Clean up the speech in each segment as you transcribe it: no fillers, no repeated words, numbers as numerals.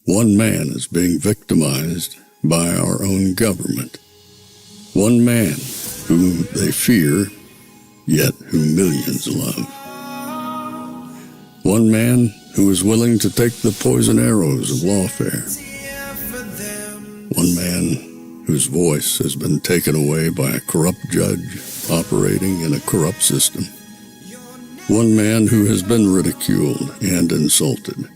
One man is being victimized by our own government. One man whom they fear, yet who millions love. One man who is willing to take the poison arrows of lawfare. One man whose voice has been taken away by a corrupt judge operating in a corrupt system. One man who has been ridiculed and insulted.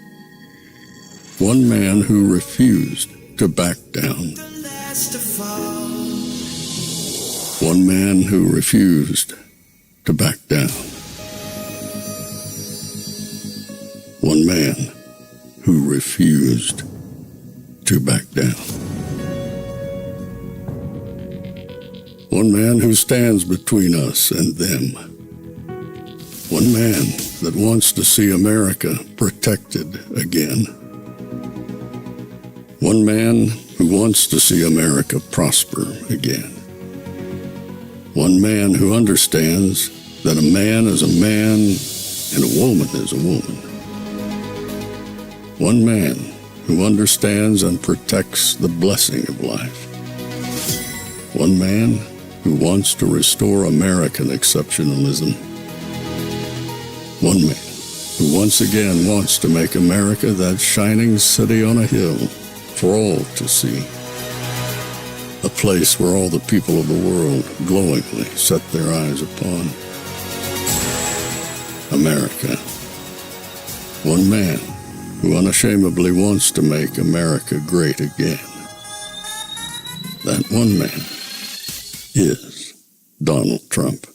One man who refused to back down. One man who refused to back down. One man who refused to back down. One man who stands between us and them. One man that wants to see America protected again. One man who wants to see America prosper again. One man who understands that a man is a man and a woman is a woman. One man who understands and protects the blessing of life. One man who wants to restore American exceptionalism. One man who once again wants to make America that shining city on a hill for all to see. A place where all the people of the world glowingly set their eyes upon. America. One man who unashamedly wants to make America great again. That one man is Donald Trump.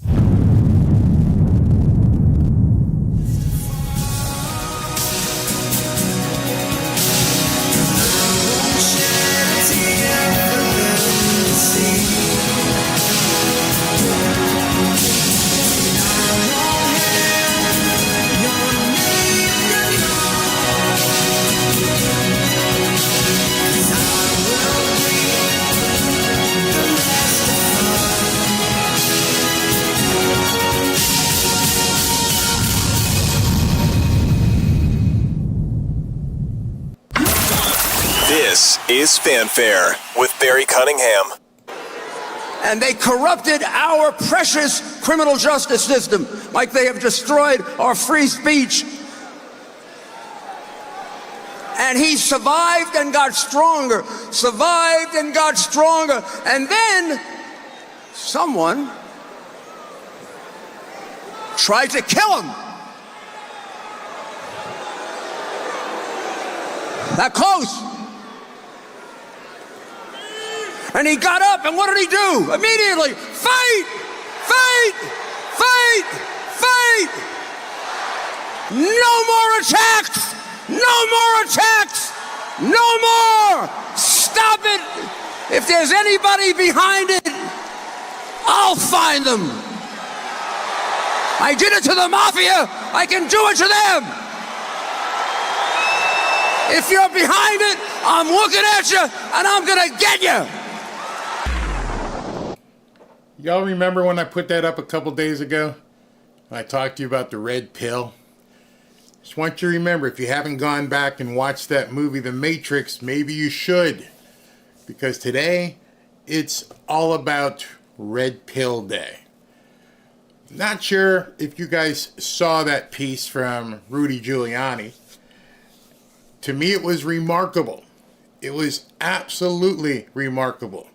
This is Fanfare with Barry Cunningham. And they corrupted our precious criminal justice system like they have destroyed our free speech. And he survived and got stronger, survived and got stronger. And then someone tried to kill him. That close. And he got up, and what did he do? Immediately, fight! Fight! Fight! Fight! No more attacks! No more attacks! No more! Stop it! If there's anybody behind it, I'll find them. I did it to the mafia, I can do it to them. If you're behind it, I'm looking at you, and I'm gonna get you. Y'all remember when I put that up a couple days ago? I talked to you about the red pill. Just want you to remember, if you haven't gone back and watched that movie, The Matrix, maybe you should. Because today, it's all about Red Pill Day. Not sure if you guys saw that piece from Rudy Giuliani. To me, it was remarkable. It was absolutely remarkable.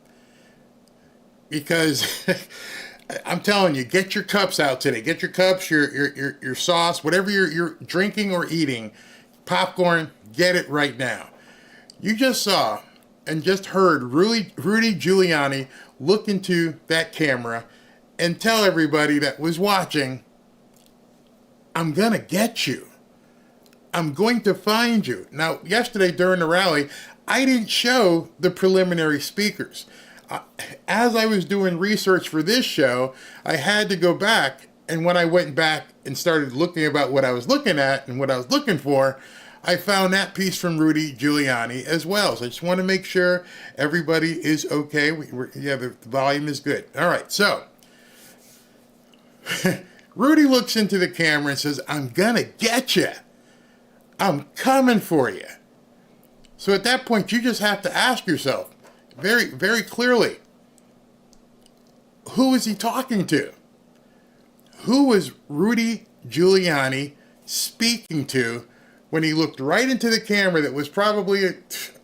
Because I'm telling you, get your cups out today. Get your cups, your sauce, whatever you're drinking or eating, popcorn, get it right now. You just saw and just heard Rudy Giuliani look into that camera and tell everybody that was watching, I'm going to get you. I'm going to find you. Now, yesterday during the rally, I didn't show the preliminary speakers. As I was doing research for this show, I had to go back, and when I went back and started looking about what I was looking at and what I was looking for, I found that piece from Rudy Giuliani as well. So I just want to make sure everybody is okay. The volume is good. All right, so Rudy looks into the camera and says, I'm going to get you. I'm coming for you. So at that point, you just have to ask yourself very, very clearly, who is he talking to? Who was Rudy Giuliani speaking to when he looked right into the camera that was probably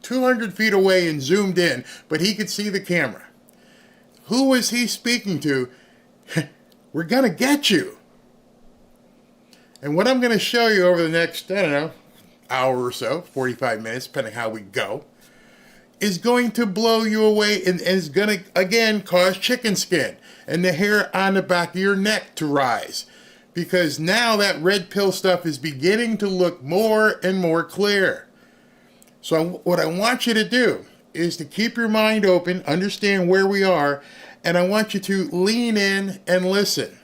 200 feet away and zoomed in, but he could see the camera? Who was he speaking to? We're going to get you. And what I'm going to show you over the next, I don't know, hour or so, 45 minutes, depending how we go, is going to blow you away and is going to, again, cause chicken skin and the hair on the back of your neck to rise. Because now that red pill stuff is beginning to look more and more clear. So what I want you to do is to keep your mind open, understand where we are, and I want you to lean in and listen.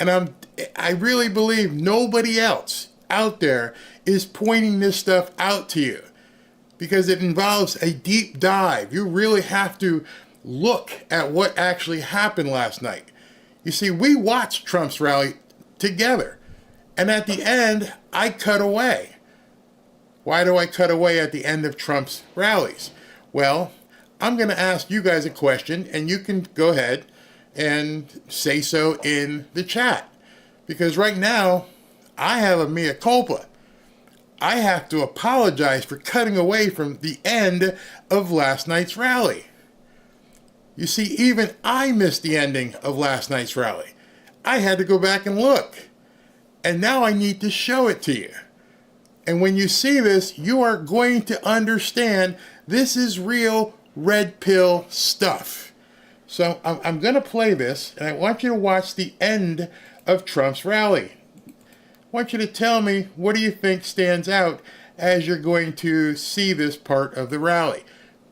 And I really believe nobody else out there is pointing this stuff out to you, because it involves a deep dive. You really have to look at what actually happened last night. You see, we watched Trump's rally together, and at the end, I cut away. Why do I cut away at the end of Trump's rallies? Well, I'm going to ask you guys a question, and you can go ahead and say so in the chat. Because right now, I have a mea culpa. I have to apologize for cutting away from the end of last night's rally. You see, even I missed the ending of last night's rally. I had to go back and look. And now I need to show it to you. And when you see this, you are going to understand this is real red pill stuff. So I'm going to play this, and I want you to watch the end of Trump's rally. I want you to tell me, what do you think stands out as you're going to see this part of the rally?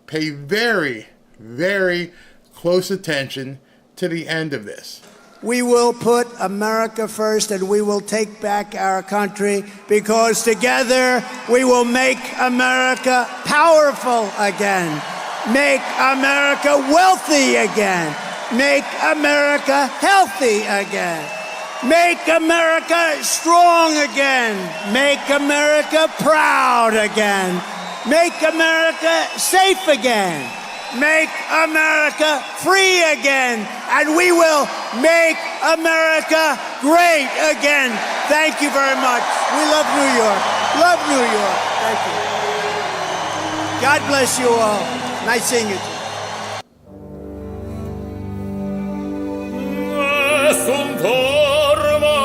Pay very, very close attention to the end of this. We will put America first, and we will take back our country, because together we will make America powerful again, make America wealthy again, make America healthy again, make America strong again, make America proud again, make America safe again, make America free again, and we will make America great again. Thank you very much. We love New York. Love New York. Thank you. God bless you all. Nice seeing you. Nessun Dorma,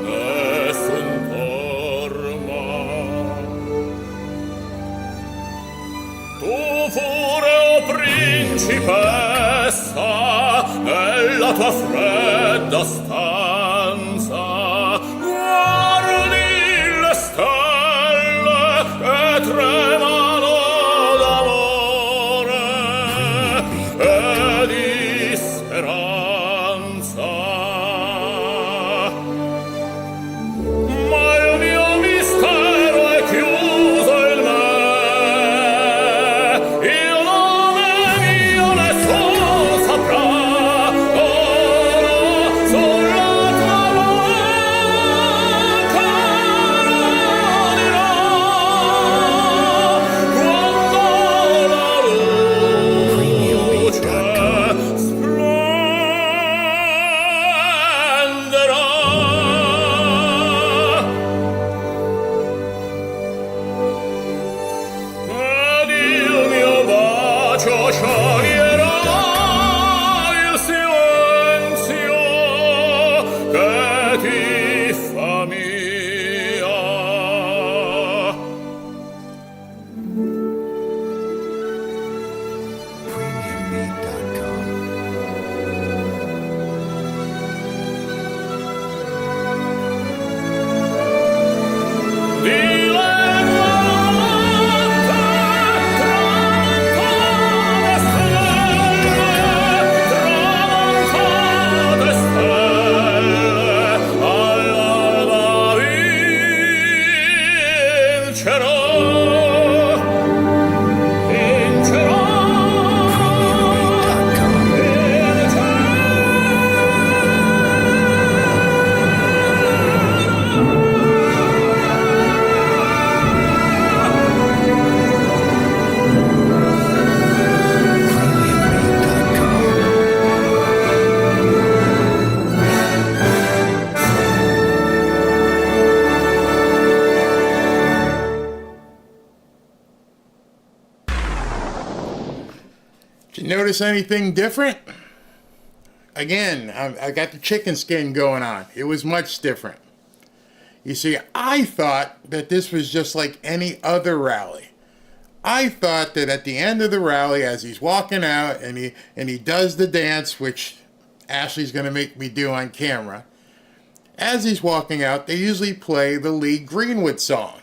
Nessun Dorma. Tu pure, o principessa, nella tua fredda stanza, guardi le stelle che tremano d'amore e di speranza. Ma il mio mistero è chiuso in me, il nome mio nessuno saprà. Ora sulla tua bocca dirò, quando la luce ed il mio bacio scioglierà il silenzio che ti fa mia. Di lengua notte tramontate stelle, all'alba vincerò. notice anything different? Again, I got the chicken skin going on. It was much different. You see, I thought that this was just like any other rally. I thought that at the end of the rally, as he's walking out and he does the dance, which Ashley's going to make me do on camera, as he's walking out, they usually play the Lee Greenwood song.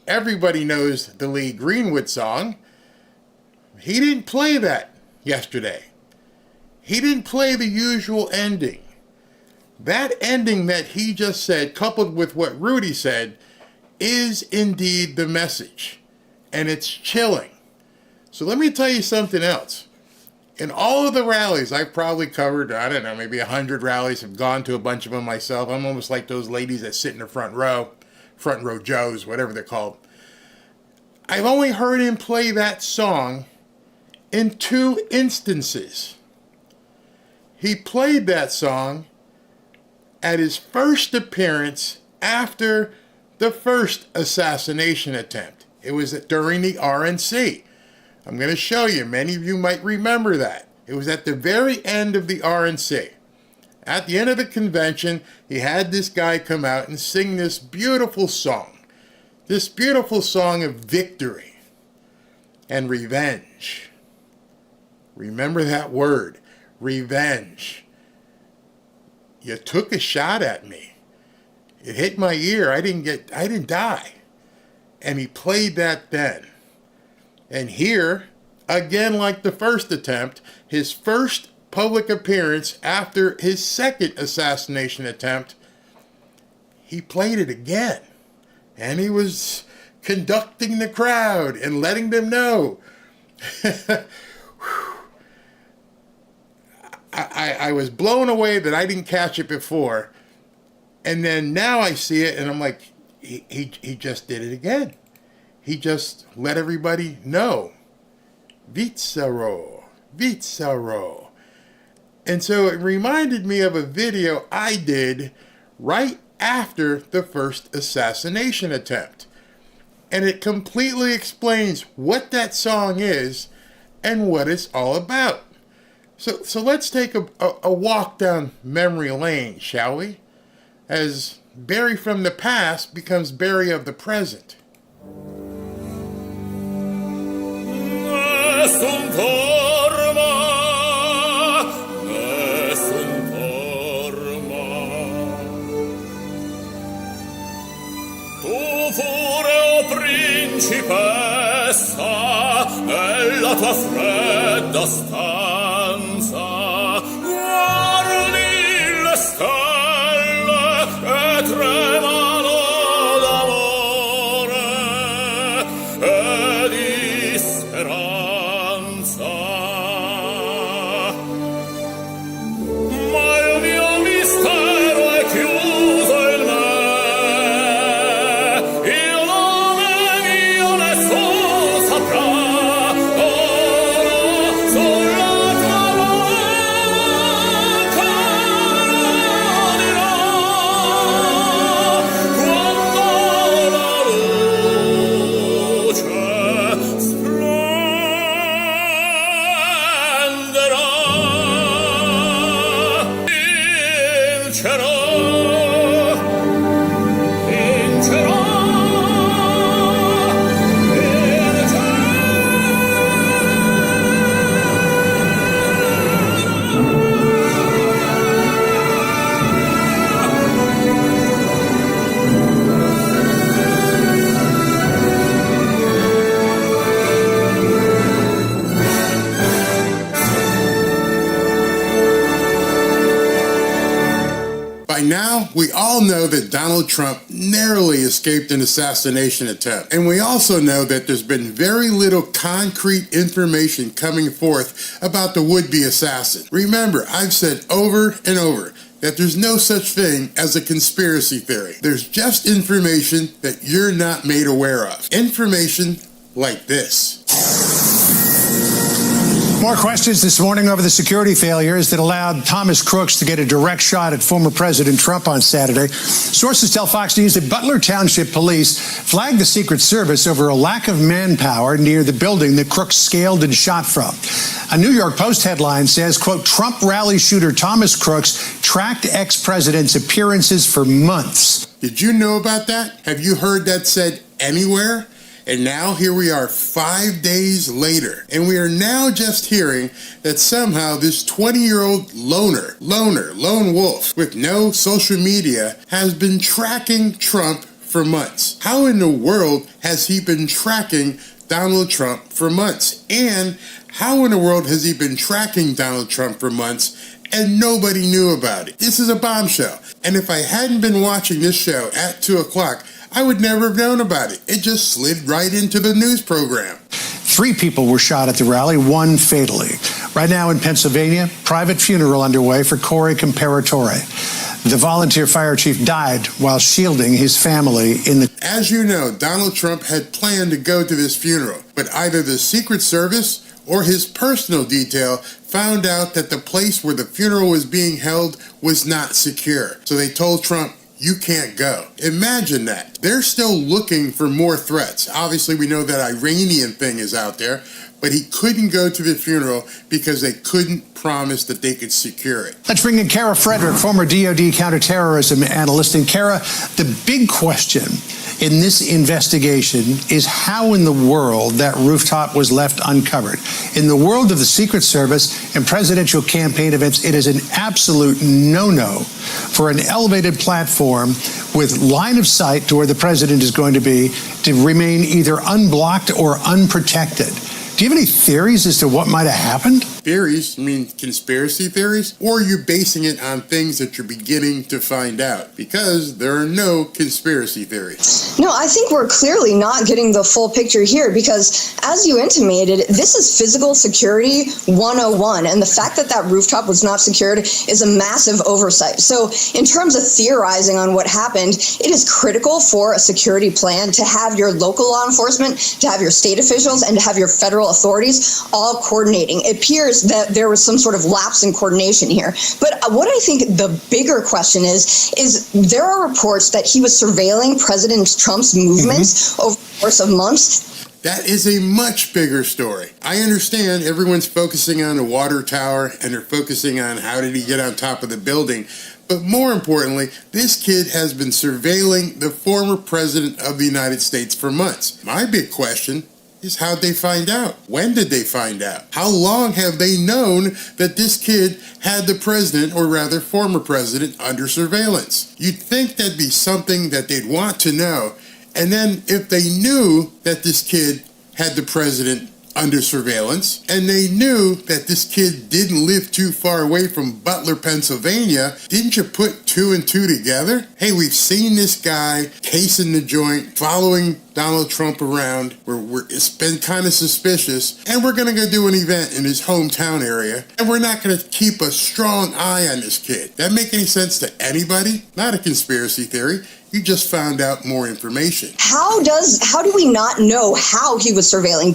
Everybody knows the Lee Greenwood song. He didn't play that yesterday. He didn't play the usual ending. That ending that he just said, coupled with what Rudy said, is indeed the message. And it's chilling. So let me tell you something else. In all of the rallies I've probably covered, I don't know, maybe 100 rallies, I've gone to a bunch of them myself. I'm almost like those ladies that sit in the front row Joes, whatever they're called. I've only heard him play that song in 2 instances. He played that song at his first appearance after the first assassination attempt. It was during the RNC. I'm going to show you. Many of you might remember that. It was at the very end of the RNC. At the end of the convention, he had this guy come out and sing this beautiful song. This beautiful song of victory and revenge. Remember that word, revenge. You took a shot at me. It hit my ear. I didn't die. And he played that then. And here, again like the first attempt, his first public appearance after his second assassination attempt, he played it again. And he was conducting the crowd and letting them know. I was blown away that I didn't catch it before. And then now I see it and I'm like, he just did it again. He just let everybody know. Vizsaro. And so it reminded me of a video I did right after the first assassination attempt. And it completely explains what that song is and what it's all about. So let's take a walk down memory lane, shall we? As Barry from the past becomes Barry of the present. Nessun Dorma, Nessun Dorma. Tu pure, o principessa, nella tua fredda stanza, guardi le stelle e tremano d'amore e di speranza. Ma il mio mistero è chiuso in me, il nome mio nessuno saprà. Ora sulla tua bocca dirò quando la luce splenderà. Vincerò, By now, we all know that Donald Trump narrowly escaped an assassination attempt. And we also know that there's been very little concrete information coming forth about the would-be assassin. Remember, I've said over and over that there's no such thing as a conspiracy theory. There's just information that you're not made aware of. Information like this. More questions this morning over the security failures that allowed Thomas Crooks to get a direct shot at former President Trump on Saturday. Sources tell Fox News that Butler Township Police flagged the Secret Service over a lack of manpower near the building that Crooks scaled and shot from. A New York Post headline says, quote, Trump rally shooter Thomas Crooks tracked ex-president's appearances for months. Did you know about that? Have you heard that said anywhere? And now here we are 5 days later, and we are now just hearing that somehow this 20-year-old lone wolf with no social media has been tracking Trump for months. How in the world has he been tracking Donald Trump for months? And how in the world has he been tracking Donald Trump for months and nobody knew about it? This is a bombshell. And if I hadn't been watching this show at 2 o'clock, I would never have known about it. It just slid right into the news program. 3 people were shot at the rally, 1 fatally. Right now in Pennsylvania, private funeral underway for Corey Comparatore. The volunteer fire chief died while shielding his family in the... As you know, Donald Trump had planned to go to this funeral, but either the Secret Service or his personal detail found out that the place where the funeral was being held was not secure. So they told Trump, you can't go. Imagine that. They're still looking for more threats. Obviously, we know that Iranian thing is out there, but he couldn't go to the funeral because they couldn't promise that they could secure it. Let's bring in Kara Frederick, former DOD counterterrorism analyst. And Kara, the big question in this investigation is how in the world that rooftop was left uncovered. In the world of the Secret Service and presidential campaign events, it is an absolute no-no for an elevated platform with line of sight to where the president is going to be to remain either unblocked or unprotected. Do you have any theories as to what might have happened? Theories? You mean conspiracy theories? Or are you basing it on things that you're beginning to find out? Because there are no conspiracy theories. No, I think we're clearly not getting the full picture here because, as you intimated, this is physical security 101. And the fact that that rooftop was not secured is a massive oversight. So in terms of theorizing on what happened, it is critical for a security plan to have your local law enforcement, to have your state officials, and to have your federal authorities all coordinating. It appears that there was some sort of lapse in coordination here. But what I think the bigger question is there are reports that he was surveilling President Trump's movements over the course of months. That is a much bigger story. I understand everyone's focusing on the water tower and they're focusing on how did he get on top of the building. But more importantly, this kid has been surveilling the former president of the United States for months. My big question is how'd they find out? When did they find out? How long have they known that this kid had the president, or rather former president, under surveillance? You'd think that'd be something that they'd want to know. And then if they knew that this kid had the president under surveillance, and they knew that this kid didn't live too far away from Butler, Pennsylvania, didn't you put 2 and 2 together? Hey, we've seen this guy casing the joint, following Donald Trump around. It's been kind of suspicious, and we're going to go do an event in his hometown area, and we're not going to keep a strong eye on this kid. That make any sense to anybody? Not a conspiracy theory. You just found out more information. How do we not know how he was surveilling?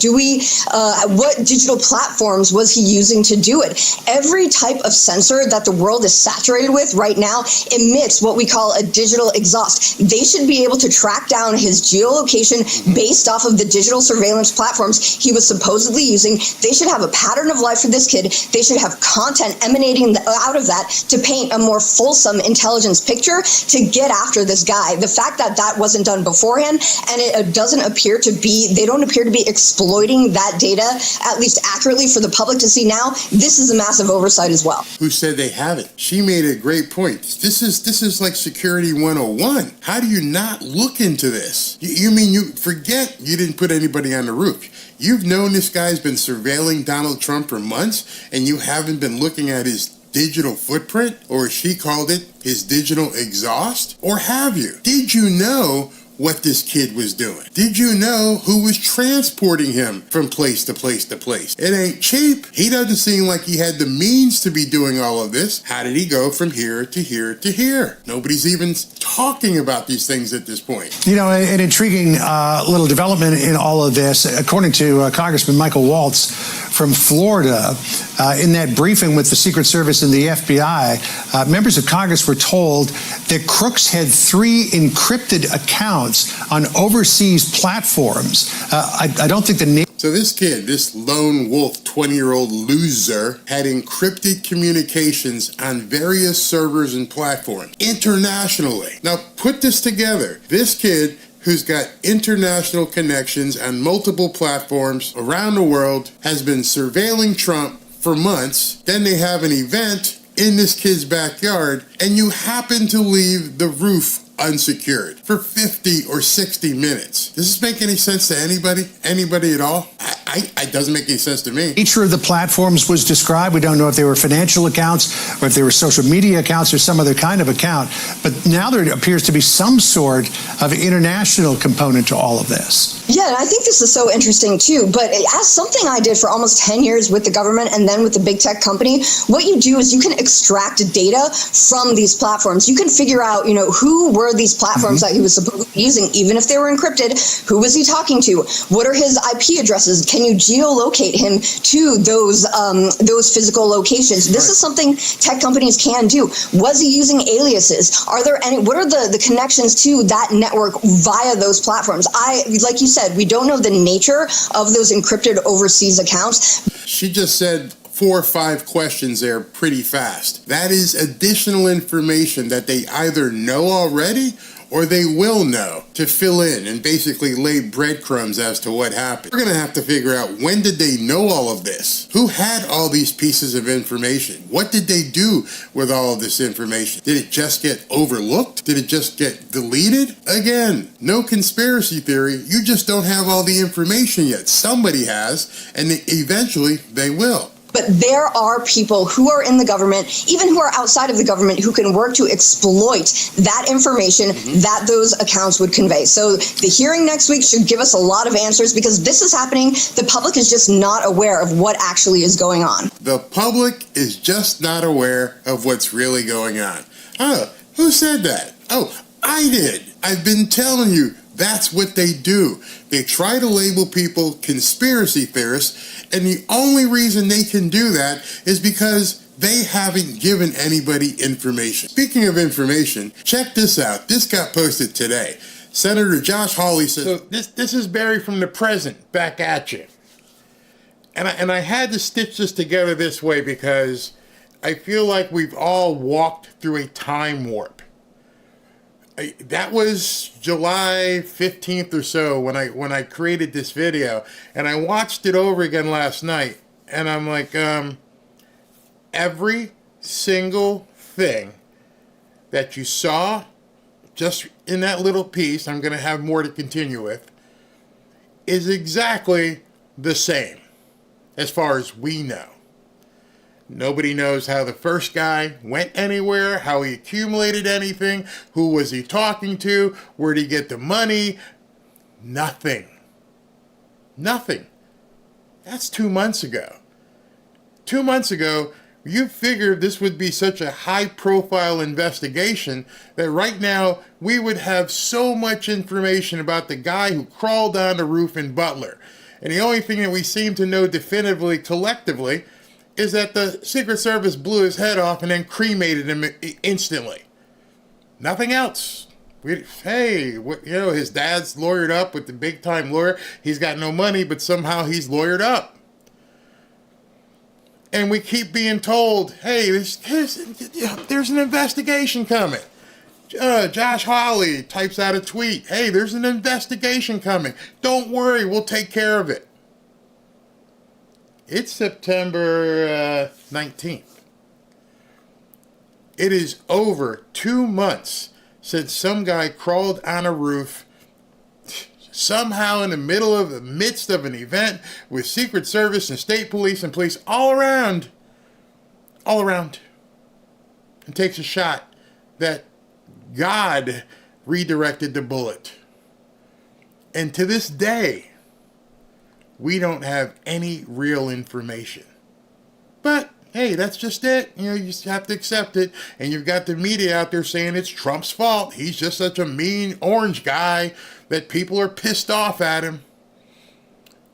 What digital platforms was he using to do it? Every type of sensor that the world is saturated with right now emits what we call a digital exhaust. They should be able to track down his geolocation based off of the digital surveillance platforms he was supposedly using. They should have a pattern of life for this kid. They should have content emanating out of that to paint a more fulsome intelligence picture to get after this guy. The fact that that wasn't done beforehand, and it doesn't appear to be, they don't appear to be exploiting that data, at least accurately for the public to see now, this is a massive oversight as well. Who said they haven't? She made a great point. This is like security 101. How do you not look into this? You mean you forget you didn't put anybody on the roof? You've known this guy's been surveilling Donald Trump for months, and you haven't been looking at his digital footprint, or as she called it, his digital exhaust? Or have you? Did you know what this kid was doing? Did you know who was transporting him from place to place to place? It ain't cheap. He doesn't seem like he had the means to be doing all of this. How did he go from here to here to here? Nobody's even talking about these things at this point. You know, an intriguing little development in all of this, according to Congressman Michael Waltz, from Florida. In that briefing with the Secret Service and the FBI, members of Congress were told that crooks had 3 encrypted accounts on overseas platforms. I don't think the name. So this kid, this lone wolf 20-year-old loser, had encrypted communications on various servers and platforms internationally. Now put this together. This kid, who's got international connections on multiple platforms around the world, has been surveilling Trump for months. Then they have an event in this kid's backyard, and you happen to leave the roof unsecured for 50 or 60 minutes. Does this make any sense to anybody? Anybody at all? It doesn't make any sense to me. Nature of the platforms was described. We don't know if they were financial accounts or if they were social media accounts or some other kind of account. But now there appears to be some sort of international component to all of this. Yeah, and I think this is so interesting too. But as something I did for almost 10 years with the government and then with the big tech company, what you do is you can extract data from these platforms. You can figure out, who were these platforms that he was supposed to be using, even if they were encrypted. Who was he talking to? What are his IP addresses? Can you geolocate him to those physical locations? This is something tech companies can do. Was he using aliases? Are there any? What are the connections to that network via those platforms? Like you said, we don't know the nature of those encrypted overseas accounts. She just said 4 or 5 questions there pretty fast. That is additional information that they either know already or they will know to fill in and basically lay breadcrumbs as to what happened. We're going to have to figure out, when did they know all of this? Who had all these pieces of information? What did they do with all of this information? Did it just get overlooked? Did it just get deleted? Again, no conspiracy theory. You just don't have all the information yet. Somebody has, and eventually they will. But there are people who are in the government, even who are outside of the government, who can work to exploit that information that those accounts would convey. So the hearing next week should give us a lot of answers, because this is happening. The public is just not aware of what actually is going on. The public is just not aware of what's really going on. Oh, who said that? Oh, I did. I've been telling you. That's what they do. They try to label people conspiracy theorists, and the only reason they can do that is because they haven't given anybody information. Speaking of information, check this out. This got posted today. Senator Josh Hawley says, so this is Barry from the present, back at you. And I had to stitch this together this way because I feel like we've all walked through a time warp. That was July 15th or so when I created this video, and I watched it over again last night, and I'm like, every single thing that you saw just in that little piece, I'm going to have more to continue with, is exactly the same as far as we know. Nobody knows how the first guy went anywhere, how he accumulated anything, who was he talking to, where did he get the money? Nothing. Nothing. That's 2 months ago. 2 months ago, you figured this would be such a high-profile investigation that right now we would have so much information about the guy who crawled on the roof in Butler. And the only thing that we seem to know definitively, collectively, is that the Secret Service blew his head off and then cremated him instantly. Nothing else. His dad's lawyered up with the big-time lawyer. He's got no money, but somehow he's lawyered up. And we keep being told, hey, there's an investigation coming. Josh Hawley types out a tweet. Hey, there's an investigation coming. Don't worry, we'll take care of it. It's September 19th. It is over 2 months since some guy crawled on a roof, somehow in the midst of an event with Secret Service and state police and police all around, and takes a shot that God redirected the bullet. And to this day, we don't have any real information. But, hey, that's just it. You just have to accept it. And you've got the media out there saying it's Trump's fault. He's just such a mean orange guy that people are pissed off at him.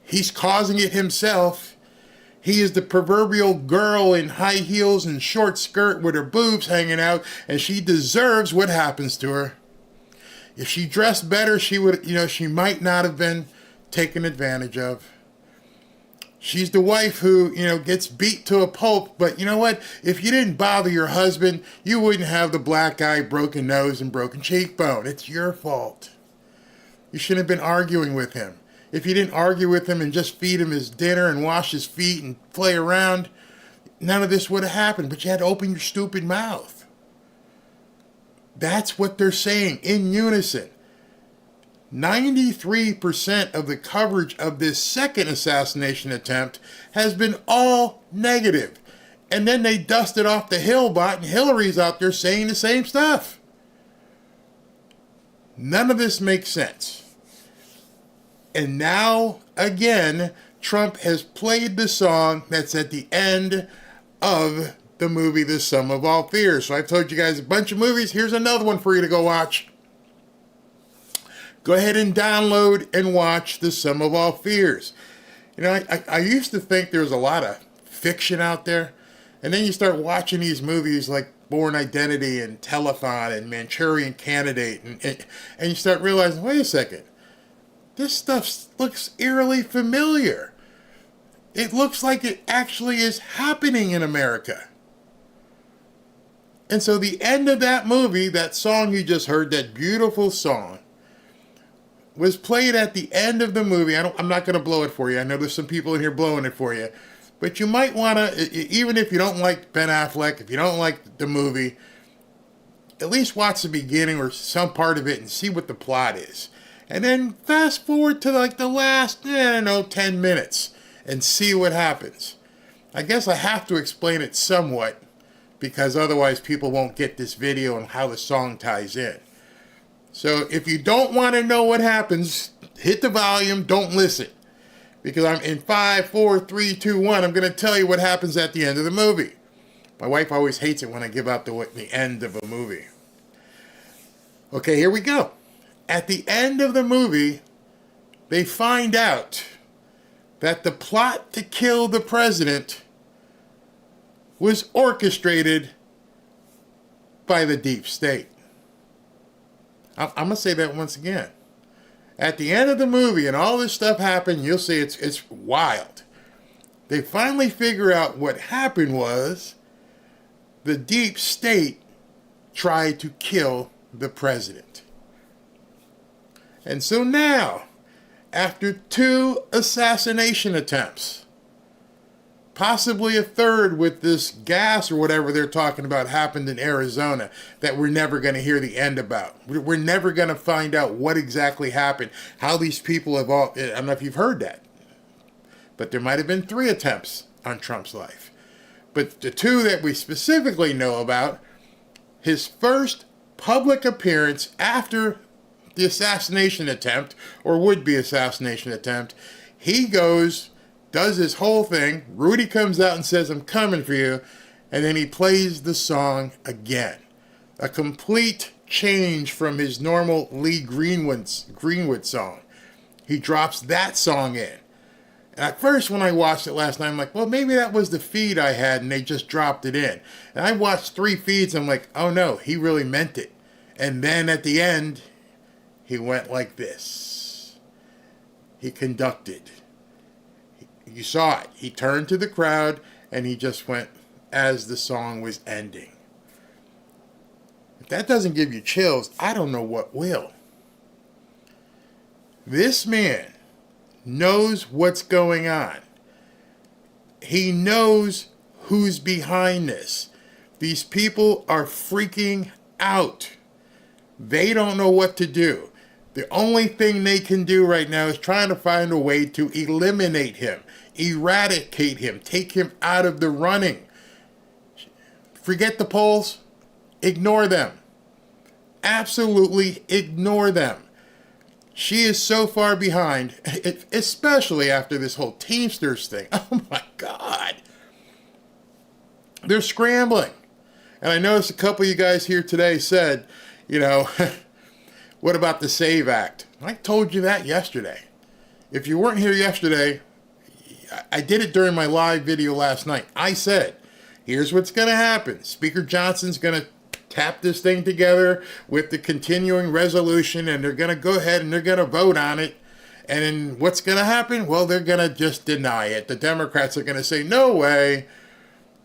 He's causing it himself. He is the proverbial girl in high heels and short skirt with her boobs hanging out, and she deserves what happens to her. If she dressed better, she would, she might not have been taken advantage of. She's the wife who, gets beat to a pulp, but you know what? If you didn't bother your husband, you wouldn't have the black eye, broken nose, and broken cheekbone. It's your fault. You shouldn't have been arguing with him. If you didn't argue with him and just feed him his dinner and wash his feet and play around, none of this would have happened, but you had to open your stupid mouth. That's what they're saying in unison. 93% of the coverage of this second assassination attempt has been all negative. And then they dusted off the Hillbot, and Hillary's out there saying the same stuff. None of this makes sense. And now, again, Trump has played the song that's at the end of the movie The Sum of All Fears. So I've told you guys a bunch of movies. Here's another one for you to go watch. Go ahead and download and watch The Sum of All Fears. I used to think there was a lot of fiction out there. And then you start watching these movies like Born Identity and Telethon and Manchurian Candidate. And you start realizing, wait a second. This stuff looks eerily familiar. It looks like it actually is happening in America. And so the end of that movie, that song you just heard, that beautiful song, was played at the end of the movie. I'm not going to blow it for you. I know there's some people in here blowing it for you. But you might want to, even if you don't like Ben Affleck, if you don't like the movie, at least watch the beginning or some part of it and see what the plot is. And then fast forward to like the last, 10 minutes and see what happens. I guess I have to explain it somewhat because otherwise people won't get this video and how the song ties in. So if you don't want to know what happens, hit the volume, don't listen. Because I'm in 5, 4, 3, 2, 1, I'm going to tell you what happens at the end of the movie. My wife always hates it when I give out the end of a movie. Okay, here we go. At the end of the movie, they find out that the plot to kill the president was orchestrated by the deep state. I'm going to say that once again. At the end of the movie, and all this stuff happened, you'll see it's wild. They finally figure out what happened was the deep state tried to kill the president. And so now, after 2 assassination attempts, possibly a third with this gas or whatever they're talking about happened in Arizona that we're never going to hear the end about. We're never going to find out what exactly happened, how these people have all, I don't know if you've heard that, but there might have been 3 attempts on Trump's life. But the 2 that we specifically know about, his first public appearance after the assassination attempt, or would-be assassination attempt, he goes, does his whole thing. Rudy comes out and says, I'm coming for you. And then he plays the song again. A complete change from his normal Lee Greenwood song. He drops that song in. And at first when I watched it last night, I'm like, well, maybe that was the feed I had and they just dropped it in. And I watched 3 feeds and I'm like, oh no, he really meant it. And then at the end, he went like this. He conducted. You saw it. He turned to the crowd and he just went as the song was ending. If that doesn't give you chills, I don't know what will. This man knows what's going on. He knows who's behind this. These people are freaking out. They don't know what to do. The only thing they can do right now is trying to find a way to eliminate him, eradicate him, take him out of the running. Forget the polls. Ignore them. Absolutely ignore them. She is so far behind, especially after this whole Teamsters thing. Oh my God. They're scrambling. And I noticed a couple of you guys here today said, what about the SAVE Act? I told you that yesterday. If you weren't here yesterday, I did it during my live video last night. I said, here's what's going to happen. Speaker Johnson's going to tap this thing together with the continuing resolution, and they're going to go ahead and they're going to vote on it. And then what's going to happen? Well, they're going to just deny it. The Democrats are going to say, no way.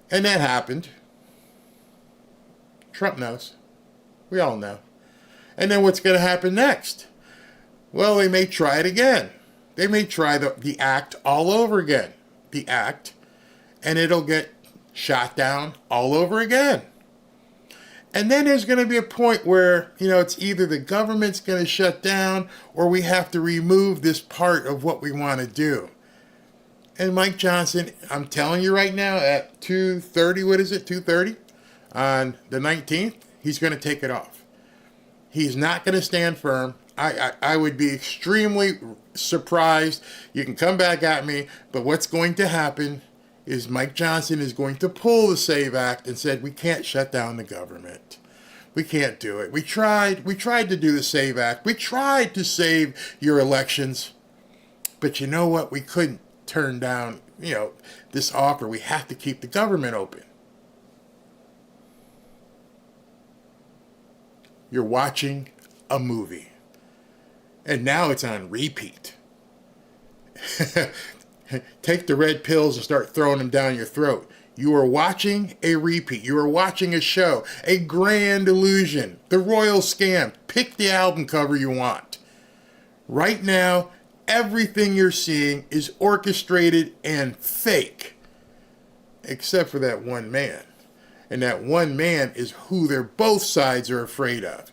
And that happened. Trump knows. We all know. And then what's going to happen next? Well, they may try it again. They may try the act all over again. The act. And it'll get shot down all over again. And then there's going to be a point where, it's either the government's going to shut down or we have to remove this part of what we want to do. And Mike Johnson, I'm telling you right now, at 2:30, what is it, 2:30? On the 19th, he's going to take it off. He's not going to stand firm. I would be extremely surprised. You can come back at me, but what's going to happen is Mike Johnson is going to pull the SAVE Act and said, we can't shut down the government. We can't do it. We tried to do the SAVE Act. We tried to save your elections. But you know what? We couldn't turn down, this offer. We have to keep the government open. You're watching a movie. And now it's on repeat. Take the red pills and start throwing them down your throat. You are watching a repeat. You are watching a show, a grand illusion, the royal scam. Pick the album cover you want. Right now, everything you're seeing is orchestrated and fake, except for that one man. And that one man is who both sides are afraid of.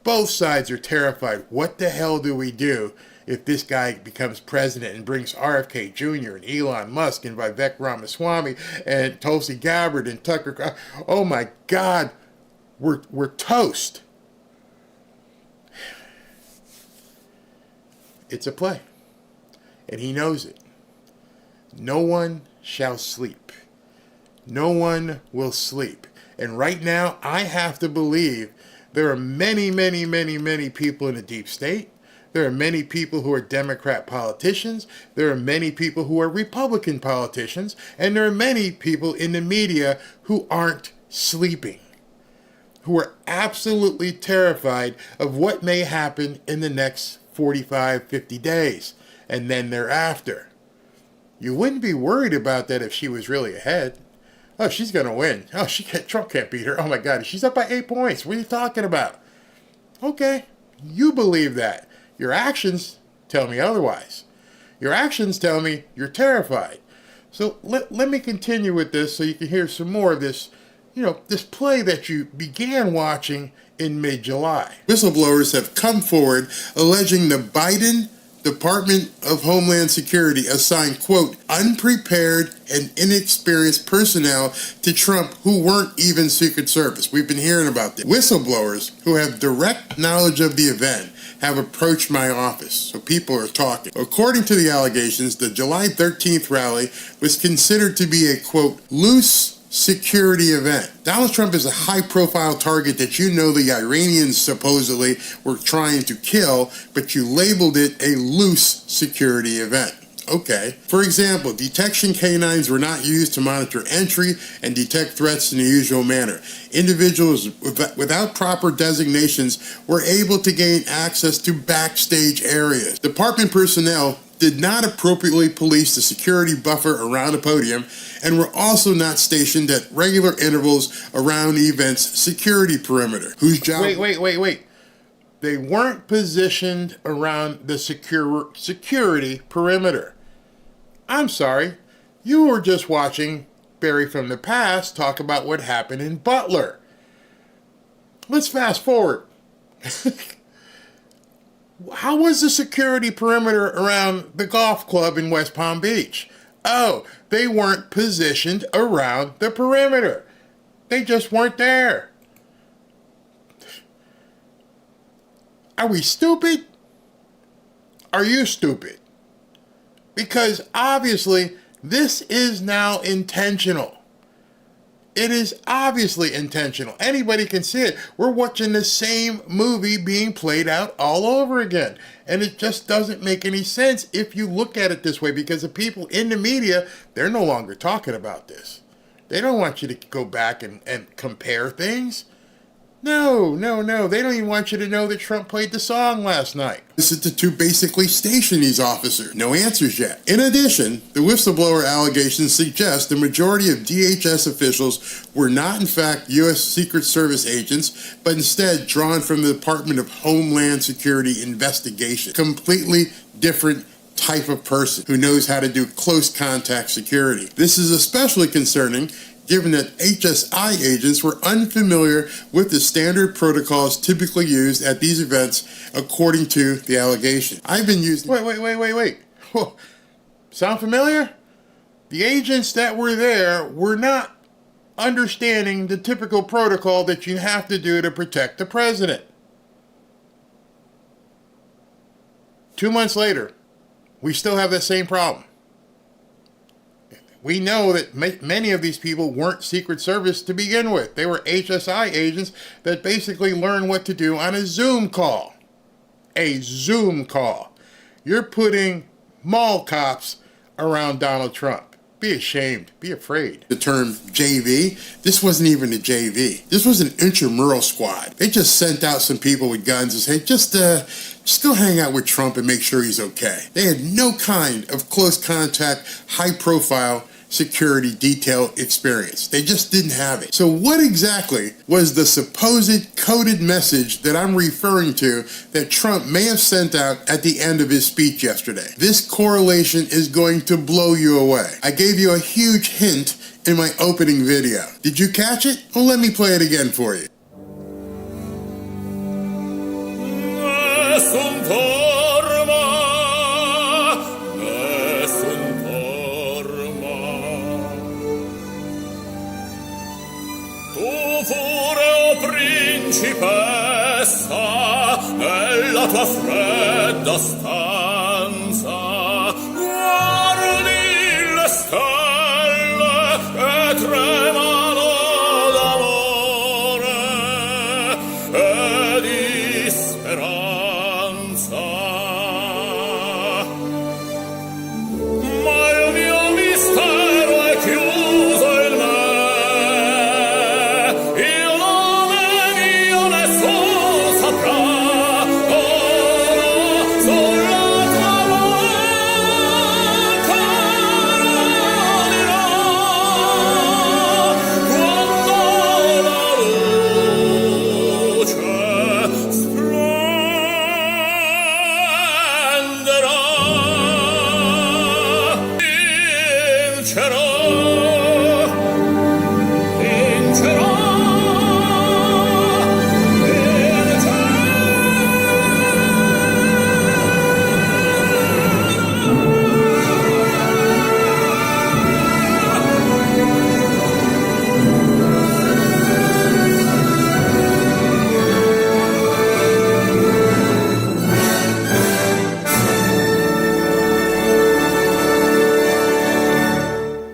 Both sides are terrified. What the hell do we do if this guy becomes president and brings RFK Jr. and Elon Musk and Vivek Ramaswamy and Tulsi Gabbard and Tucker? Oh my God, we're toast. It's a play, and he knows it. No one shall sleep. No one will sleep. And right now, I have to believe there are many, many, many, many people in the deep state. There are many people who are Democrat politicians. There are many people who are Republican politicians. And there are many people in the media who aren't sleeping, who are absolutely terrified of what may happen in the next 45, 50 days, and then thereafter. You wouldn't be worried about that if she was really ahead. Oh, she's going to win. Oh, Trump can't beat her. Oh my God, she's up by 8 points. What are you talking about? Okay, you believe that. Your actions tell me otherwise. Your actions tell me you're terrified. So let me continue with this so you can hear some more of this, this play that you began watching in mid-July. Whistleblowers have come forward alleging the Biden Department of Homeland Security assigned, quote, unprepared and inexperienced personnel to Trump who weren't even Secret Service. We've been hearing about this. Whistleblowers who have direct knowledge of the event have approached my office, so people are talking. According to the allegations, the July 13th rally was considered to be a, quote, loose security event. Donald Trump is a high-profile target that the Iranians supposedly were trying to kill, but you labeled it a loose security event. Okay. For example, detection canines were not used to monitor entry and detect threats in the usual manner. Individuals without proper designations were able to gain access to backstage areas. Department personnel did not appropriately police the security buffer around the podium and were also not stationed at regular intervals around the event's security perimeter. Whose job... Wait. They weren't positioned around the security perimeter. I'm sorry. You were just watching Barry from the Past talk about what happened in Butler. Let's fast forward. How was the security perimeter around the golf club in West Palm Beach? Oh, they weren't positioned around the perimeter. They just weren't there. Are we stupid? Are you stupid? Because obviously this is now intentional. It is obviously intentional. Anybody can see it. We're watching the same movie being played out all over again. And it just doesn't make any sense if you look at it this way, because the people in the media, they're no longer talking about this. They don't want you to go back and compare things. No. They don't even want you to know that Trump played the song last night. This is to basically station these officers. No answers yet. In addition, the whistleblower allegations suggest the majority of DHS officials were not in fact U.S. Secret Service agents, but instead drawn from the Department of Homeland Security investigation. Completely different type of person who knows how to do close contact security. This is especially concerning given that HSI agents were unfamiliar with the standard protocols typically used at these events, according to the allegation. I've been using... Wait. Whoa. Sound familiar? The agents that were there were not understanding the typical protocol that you have to do to protect the president. 2 months later, we still have that same problem. We know that many of these people weren't Secret Service to begin with. They were HSI agents that basically learned what to do on a Zoom call. A Zoom call. You're putting mall cops around Donald Trump. Be ashamed. Be afraid. The term JV, this wasn't even a JV. This was an intramural squad. They just sent out some people with guns and said, just go hang out with Trump and make sure he's okay. They had no kind of close contact, high profile security detail experience. They just didn't have it. So what exactly was the supposed coded message that I'm referring to that Trump may have sent out at the end of his speech yesterday? This correlation is going to blow you away. I gave you a huge hint in my opening video. Did you catch it? Well, let me play it again for you. Principessa nella tua fredda stanza guardi le stelle e tremano d'amore e di speranza, ma il mio mistero è chiuso in me.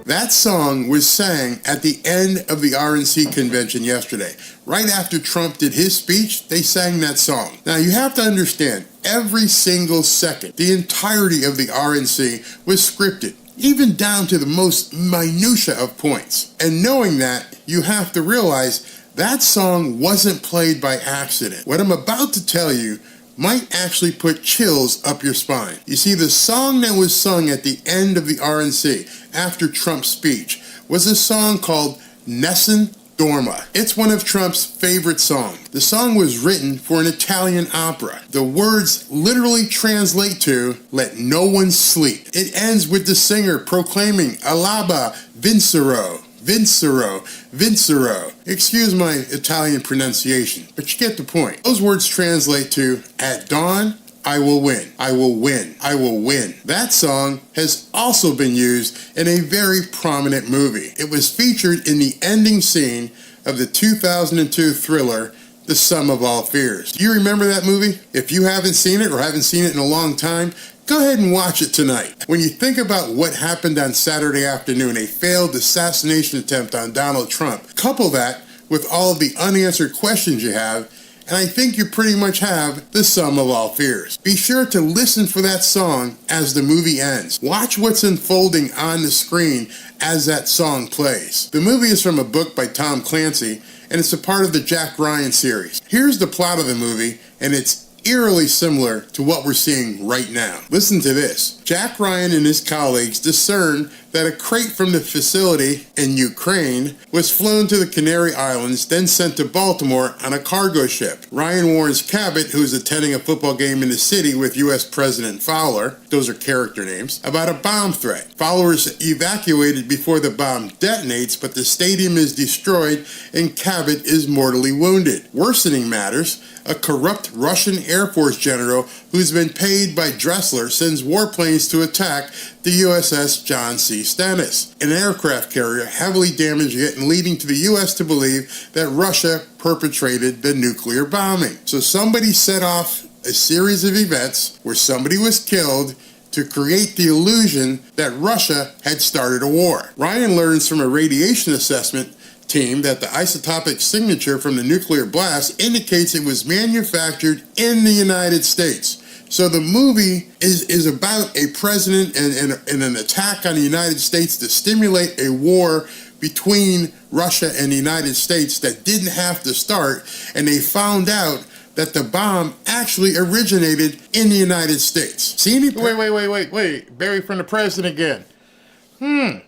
That song was sang at the end of the RNC convention yesterday. Right after Trump did his speech, they sang that song. Now you have to understand, every single second, the entirety of the RNC was scripted, even down to the most minutia of points. And knowing that, you have to realize that song wasn't played by accident. What I'm about to tell you might actually put chills up your spine. You see, the song that was sung at the end of the RNC after Trump's speech was a song called Nessun, Dorma. It's one of Trump's favorite songs. The song was written for an Italian opera. The words literally translate to, "Let no one sleep." It ends with the singer proclaiming, "Alaba vincero, vincero, vincero." Excuse my Italian pronunciation, but you get the point. Those words translate to, "At dawn, I will win, I will win, I will win." That song has also been used in a very prominent movie. It was featured in the ending scene of the 2002 thriller, The The Sum of All Fears. Do you remember that movie? If you haven't seen it or haven't seen it in a long time, go ahead and watch it tonight. When you think about what happened on Saturday afternoon, a failed assassination attempt on Donald Trump, couple that with all of the unanswered questions you have, and I think you pretty much have the sum of all fears. Be sure to listen for that song as the movie ends. Watch what's unfolding on the screen as that song plays. The movie is from a book by Tom Clancy, and it's a part of the Jack Ryan series. Here's the plot of the movie, and it's eerily similar to what we're seeing right now. Listen to this. Jack Ryan and his colleagues discern that a crate from the facility in Ukraine was flown to the Canary Islands, then sent to Baltimore on a cargo ship. Ryan warns Cabot, who's attending a football game in the city with U.S. President Fowler, those are character names, about a bomb threat. Fowler is evacuated before the bomb detonates, but the stadium is destroyed and Cabot is mortally wounded. Worsening matters, a corrupt Russian Air Force general who's been paid by Dressler sends warplanes to attack the USS John C. Stennis, an aircraft carrier heavily damaging it and leading to the U.S. to believe that Russia perpetrated the nuclear bombing. So somebody set off a series of events where somebody was killed to create the illusion that Russia had started a war. Ryan learns from a radiation assessment team that the isotopic signature from the nuclear blast indicates it was manufactured in the United States. So the movie is about a president and an attack on the United States to stimulate a war between Russia and the United States that didn't have to start, and they found out that the bomb actually originated in the United States. See any? Wait. Barry from the president again.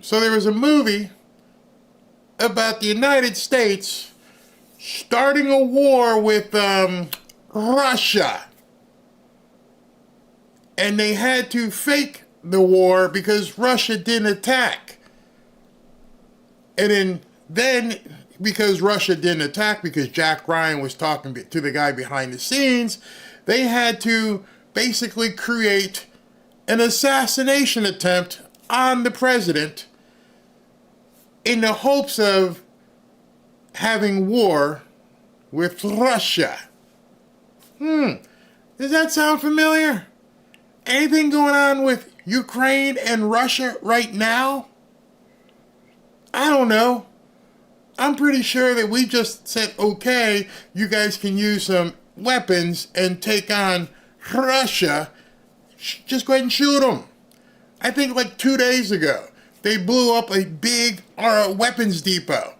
So there was a movie about the United States starting a war with Russia. And they had to fake the war because Russia didn't attack. And then because Russia didn't attack, because Jack Ryan was talking to the guy behind the scenes, they had to basically create an assassination attempt on the president in the hopes of having war with Russia. Does that sound familiar? Anything going on with Ukraine and Russia right now? I don't know. I'm pretty sure that we just said, okay, you guys can use some weapons and take on Russia. Just go ahead and shoot them. I think like 2 days ago, they blew up a big weapons depot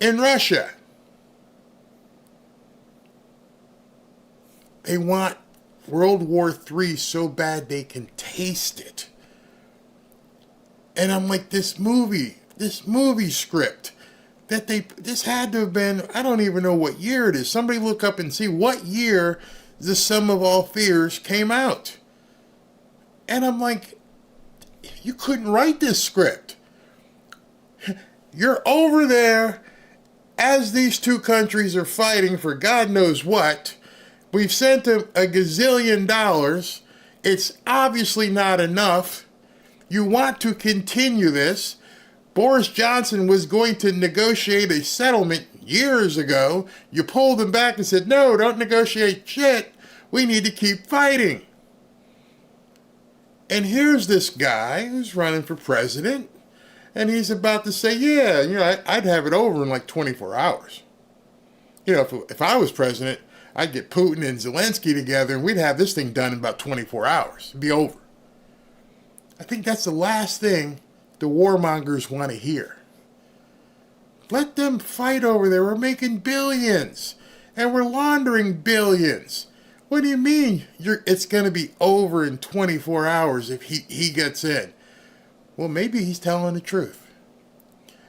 in Russia. They want World War III so bad they can taste it. And I'm like, this movie script, this had to have been, I don't even know what year it is. Somebody look up and see what year The Sum of All Fears came out. And I'm like, you couldn't write this script. You're over there as these two countries are fighting for God knows what. We've sent them a gazillion dollars. It's obviously not enough. You want to continue this. Boris Johnson was going to negotiate a settlement years ago. You pulled him back and said, no, don't negotiate shit. We need to keep fighting. And here's this guy who's running for president, and he's about to say, yeah, I'd have it over in like 24 hours. If I was president, I'd get Putin and Zelensky together, and we'd have this thing done in about 24 hours. It'd be over. I think that's the last thing the warmongers want to hear. Let them fight over there. We're making billions, and we're laundering billions. What do you mean it's going to be over in 24 hours if he gets in? Well, maybe he's telling the truth.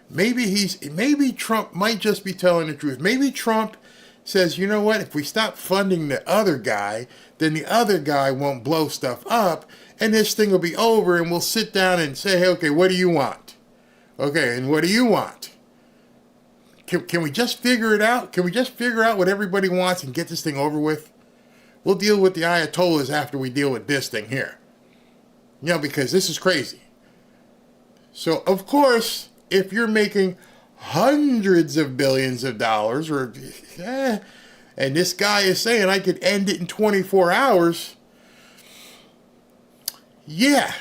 Maybe Trump might just be telling the truth. Maybe Trump says, you know what, if we stop funding the other guy, then the other guy won't blow stuff up, and this thing will be over, and we'll sit down and say, hey, okay, what do you want? Okay, and what do you want? Can we just figure it out? Can we just figure out what everybody wants and get this thing over with? We'll deal with the Ayatollahs after we deal with this thing here. Because this is crazy. So, of course, if you're making hundreds of billions of dollars, or and this guy is saying I could end it in 24 hours, yeah,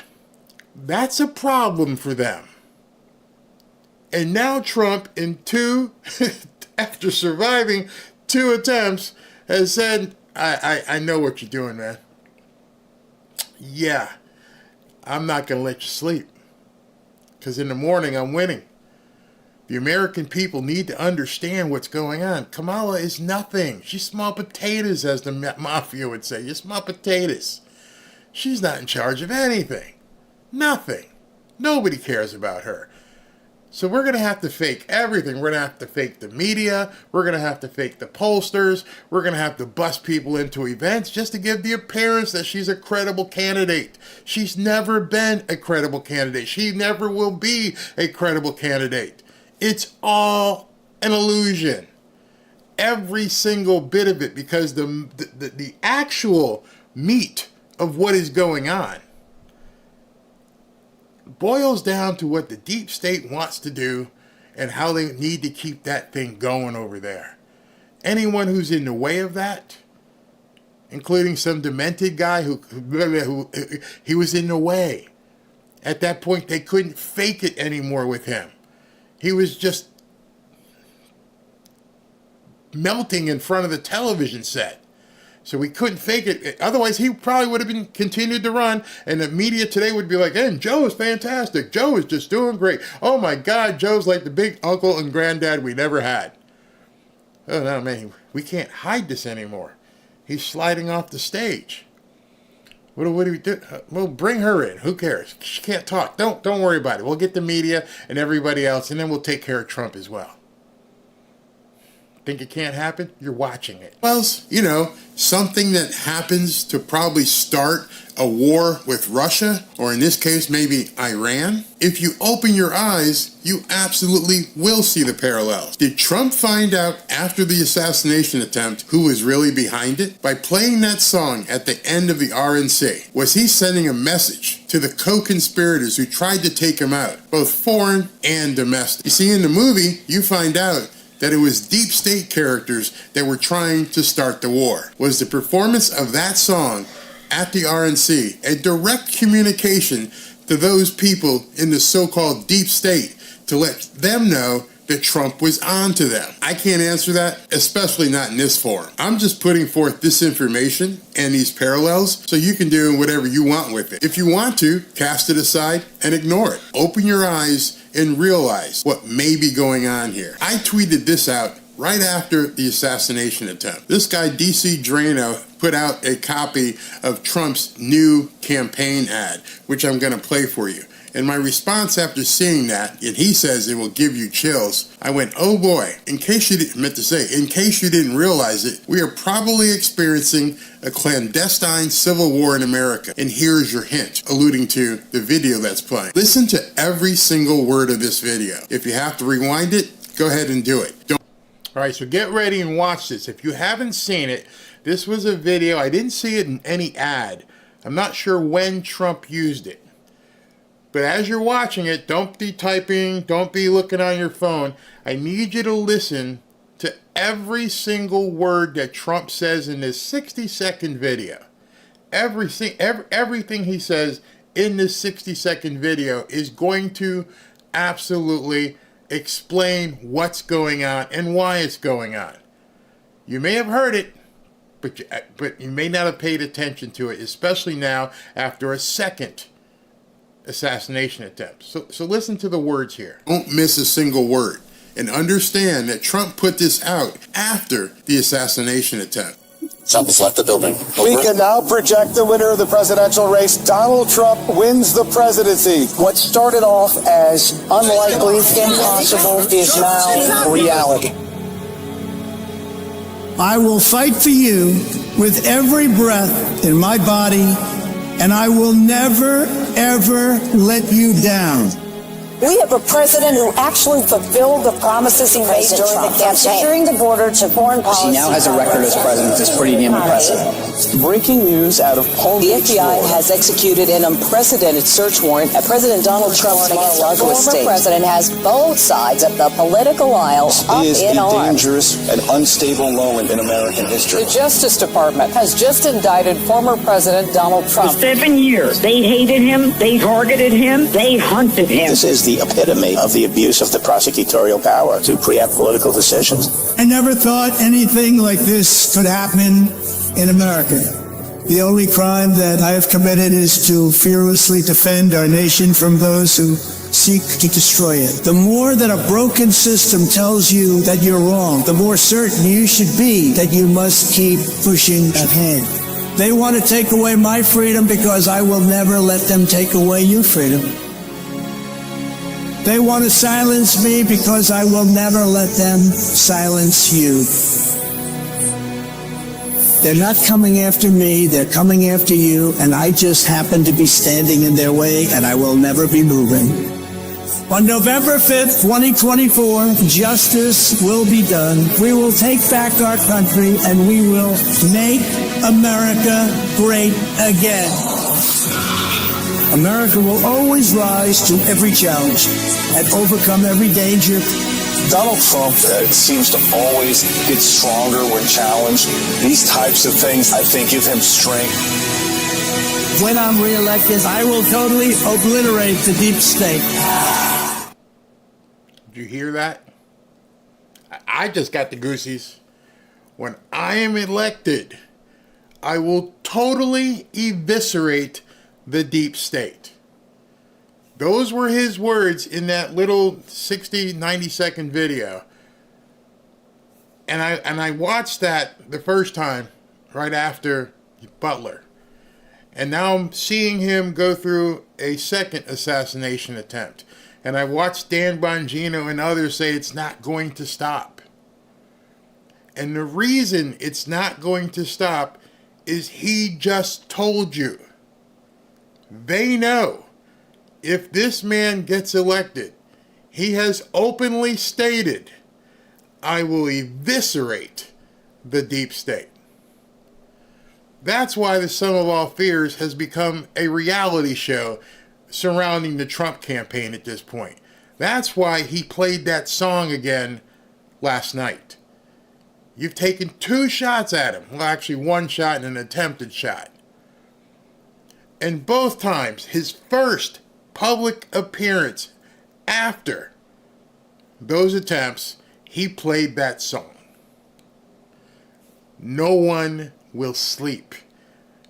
that's a problem for them. And now Trump, after surviving 2 attempts, has said, I know what you're doing, man. Yeah, I'm not going to let you sleep. Because in the morning, I'm winning. The American people need to understand what's going on. Kamala is nothing. She's small potatoes, as the mafia would say. You're small potatoes. She's not in charge of anything. Nothing. Nobody cares about her. So we're going to have to fake everything. We're going to have to fake the media. We're going to have to fake the pollsters. We're going to have to bust people into events just to give the appearance that she's a credible candidate. She's never been a credible candidate. She never will be a credible candidate. It's all an illusion. Every single bit of it, because the actual meat of what is going on boils down to what the deep state wants to do and how they need to keep that thing going over there. Anyone who's in the way of that, including some demented guy who he was in the way. At that point, they couldn't fake it anymore with him. He was just melting in front of the television set. So we couldn't fake it. Otherwise, he probably would have been continued to run, and the media today would be like, hey, Joe is fantastic. Joe is just doing great. Oh, my God, Joe's like the big uncle and granddad we never had. Oh, no, man, we can't hide this anymore. He's sliding off the stage. What do we do? Well, bring her in. Who cares? She can't talk. Don't worry about it. We'll get the media and everybody else, and then we'll take care of Trump as well. Think it can't happen? You're watching it. Well, something that happens to probably start a war with Russia, or in this case, maybe Iran. If you open your eyes, you absolutely will see the parallels. Did Trump find out after the assassination attempt who was really behind it? By playing that song at the end of the RNC, was he sending a message to the co-conspirators who tried to take him out, both foreign and domestic? You see, in the movie, you find out that it was deep state characters that were trying to start the war. Was the performance of that song at the RNC a direct communication to those people in the so-called deep state to let them know that Trump was on to them? I can't answer that, especially not in this forum. I'm just putting forth this information and these parallels so you can do whatever you want with it. If you want to, cast it aside and ignore it. Open your eyes and realize what may be going on here. I tweeted this out right after the assassination attempt. This guy, DC Drano, put out a copy of Trump's new campaign ad, which I'm going to play for you. And my response after seeing that, and he says it will give you chills, I went, oh boy, in case you didn't realize it, we are probably experiencing a clandestine civil war in America. And here's your hint, alluding to the video that's playing. Listen to every single word of this video. If you have to rewind it, go ahead and do it. All right, so get ready and watch this. If you haven't seen it, this was a video. I didn't see it in any ad. I'm not sure when Trump used it. But as you're watching it, don't be typing, don't be looking on your phone. I need you to listen to every single word that Trump says in this 60-second video. Everything he says in this 60-second video is going to absolutely explain what's going on and why it's going on. You may have heard it, but you may not have paid attention to it, especially now after a second assassination attempt. So listen to the words here. Don't miss a single word, and understand that Trump put this out after the assassination attempt. Trump has left the building. Over. We can now project the winner of the presidential race. Donald Trump wins the presidency. What started off as unlikely, impossible, is now reality. I will fight for you with every breath in my body, and I will never, ever let you down. We have a president who actually fulfilled the promises he made during the campaign. Securing the border to foreign policy. He now has a record as president that's pretty damn impressive. Breaking news out of Palm Beach, The FBI has executed an unprecedented search warrant at President Donald Trump's Mar-a-Lago estate. The president has both sides of the political aisle up is in a arms. dangerous and unstable moment in American history. The Justice Department has just indicted former President Donald Trump. For 7 years, they hated him, they targeted him, they hunted him. This is the epitome of the abuse of the prosecutorial power to preempt political decisions. I never thought anything like this could happen in America. The only crime that I have committed is to fearlessly defend our nation from those who seek to destroy it. The more that a broken system tells you that you're wrong, the more certain you should be that you must keep pushing ahead. They want to take away my freedom because I will never let them take away your freedom. They want to silence me because I will never let them silence you. They're not coming after me, they're coming after you, and I just happen to be standing in their way, and I will never be moving. On November 5th, 2024, justice will be done. We will take back our country, and we will make America great again. America will always rise to every challenge and overcome every danger. Donald Trump seems to always get stronger when challenged. These types of things, I think, give him strength. When I'm reelected, I will totally obliterate the deep state. Did you hear that? I just got the goosies. When I am elected, I will totally eviscerate the deep state. Those were his words in that little 90-second video. And I watched that the first time right after Butler. And now I'm seeing him go through a second assassination attempt. And I watched Dan Bongino and others say it's not going to stop. And the reason it's not going to stop is he just told you. They know if this man gets elected, he has openly stated, I will eviscerate the deep state. That's why the Sum of All Fears has become a reality show surrounding the Trump campaign at this point. That's why he played that song again last night. You've taken 2 shots at him. Well, actually 1 shot and an attempted shot. And both times, his first public appearance after those attempts, he played that song. No one will sleep.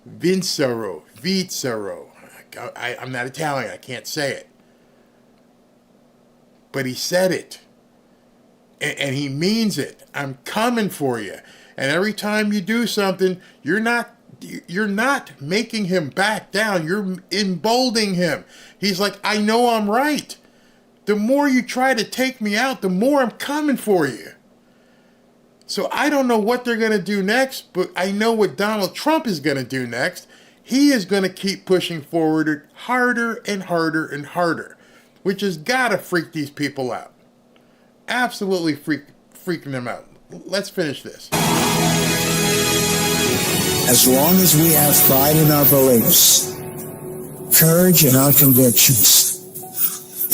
Vincero. I'm not Italian, I can't say it. But he said it. And he means it. I'm coming for you. And every time you do something, you're not making him back down. You're emboldening him. He's like, I know I'm right. The more you try to take me out, the more I'm coming for you. So I don't know what they're going to do next, but I know what Donald Trump is going to do next. He is going to keep pushing forward harder and harder and harder, which has got to freak these people out. Absolutely freaking them out. Let's finish this. As long as we have pride in our beliefs, courage in our convictions,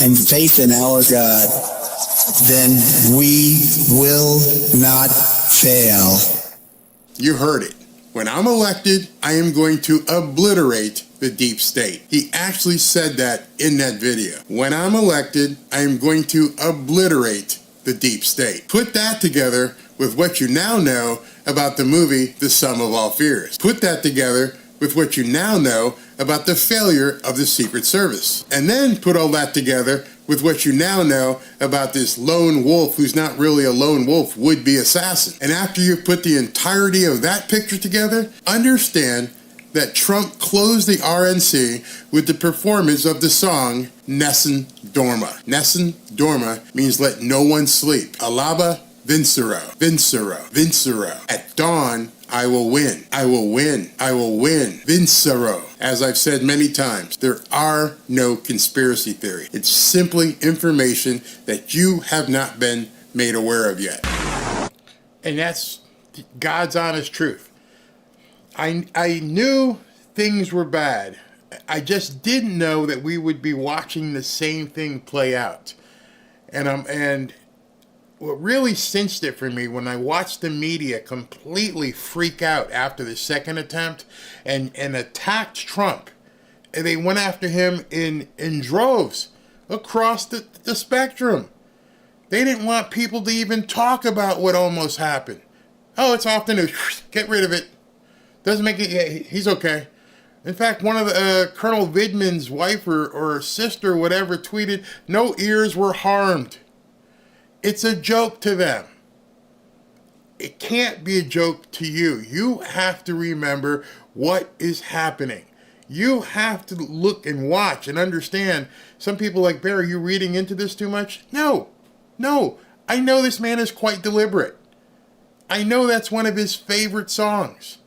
and faith in our God, then we will not fail. You heard it. When I'm elected, I am going to obliterate the deep state. He actually said that in that video. When I'm elected, I am going to obliterate the deep state. Put that together with what you now know about the movie The Sum of All Fears. Put that together with what you now know about the failure of the Secret Service. And then put all that together with what you now know about this lone wolf who's not really a lone wolf, would-be assassin. And after you put the entirety of that picture together, understand that Trump closed the RNC with the performance of the song Nessun Dorma. Nessun Dorma means let no one sleep. Alaba Vincero, Vincero, Vincero. At dawn, I will win. I will win. I will win. Vincero. As I've said many times, there are no conspiracy theories. It's simply information that you have not been made aware of yet. And that's God's honest truth. I knew things were bad. I just didn't know that we would be watching the same thing play out. And what really cinched it for me when I watched the media completely freak out after the second attempt and attacked Trump. And they went after him in droves across the spectrum. They didn't want people to even talk about what almost happened. Oh, it's off the news. Get rid of it. Doesn't make it. He's okay. In fact, one of the Colonel Vidman's wife or sister, whatever, tweeted, "No ears were harmed." It's a joke to them. It can't be a joke to you. You have to remember what is happening. You have to look and watch and understand. Some people like, Barry, you reading into this too much? No. I know this man is quite deliberate. I know that's one of his favorite songs.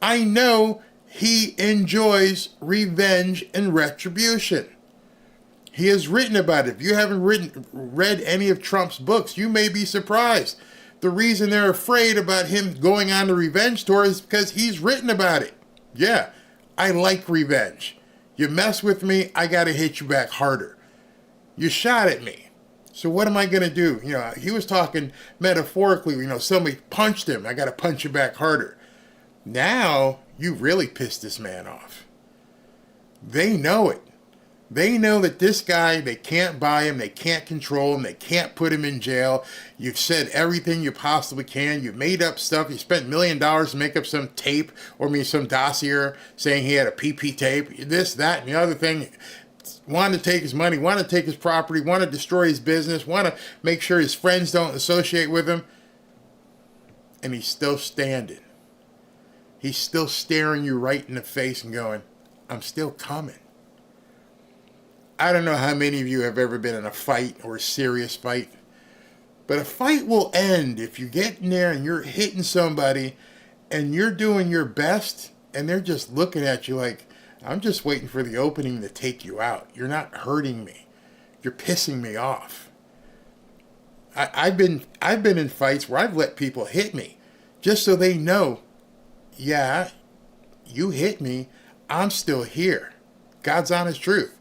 I know he enjoys revenge and retribution. He has written about it. If you haven't read any of Trump's books, you may be surprised. The reason they're afraid about him going on the revenge tour is because he's written about it. Yeah, I like revenge. You mess with me, I got to hit you back harder. You shot at me. So what am I going to do? He was talking metaphorically. Somebody punched him. I got to punch you back harder. Now, you really pissed this man off. They know it. They know that this guy, they can't buy him, they can't control him, they can't put him in jail. You've said everything you possibly can. You've made up stuff. You spent $1 million to make up some tape, some dossier saying he had a PP tape, this, that, and the other thing. Wanted to take his money, wanted to take his property, wanted to destroy his business, want to make sure his friends don't associate with him. And he's still standing. He's still staring you right in the face and going, I'm still coming. I don't know how many of you have ever been in a fight or a serious fight, but a fight will end if you get in there and you're hitting somebody and you're doing your best and they're just looking at you like, I'm just waiting for the opening to take you out. You're not hurting me. You're pissing me off. I've been in fights where I've let people hit me just so they know, yeah, you hit me, I'm still here. God's honest truth.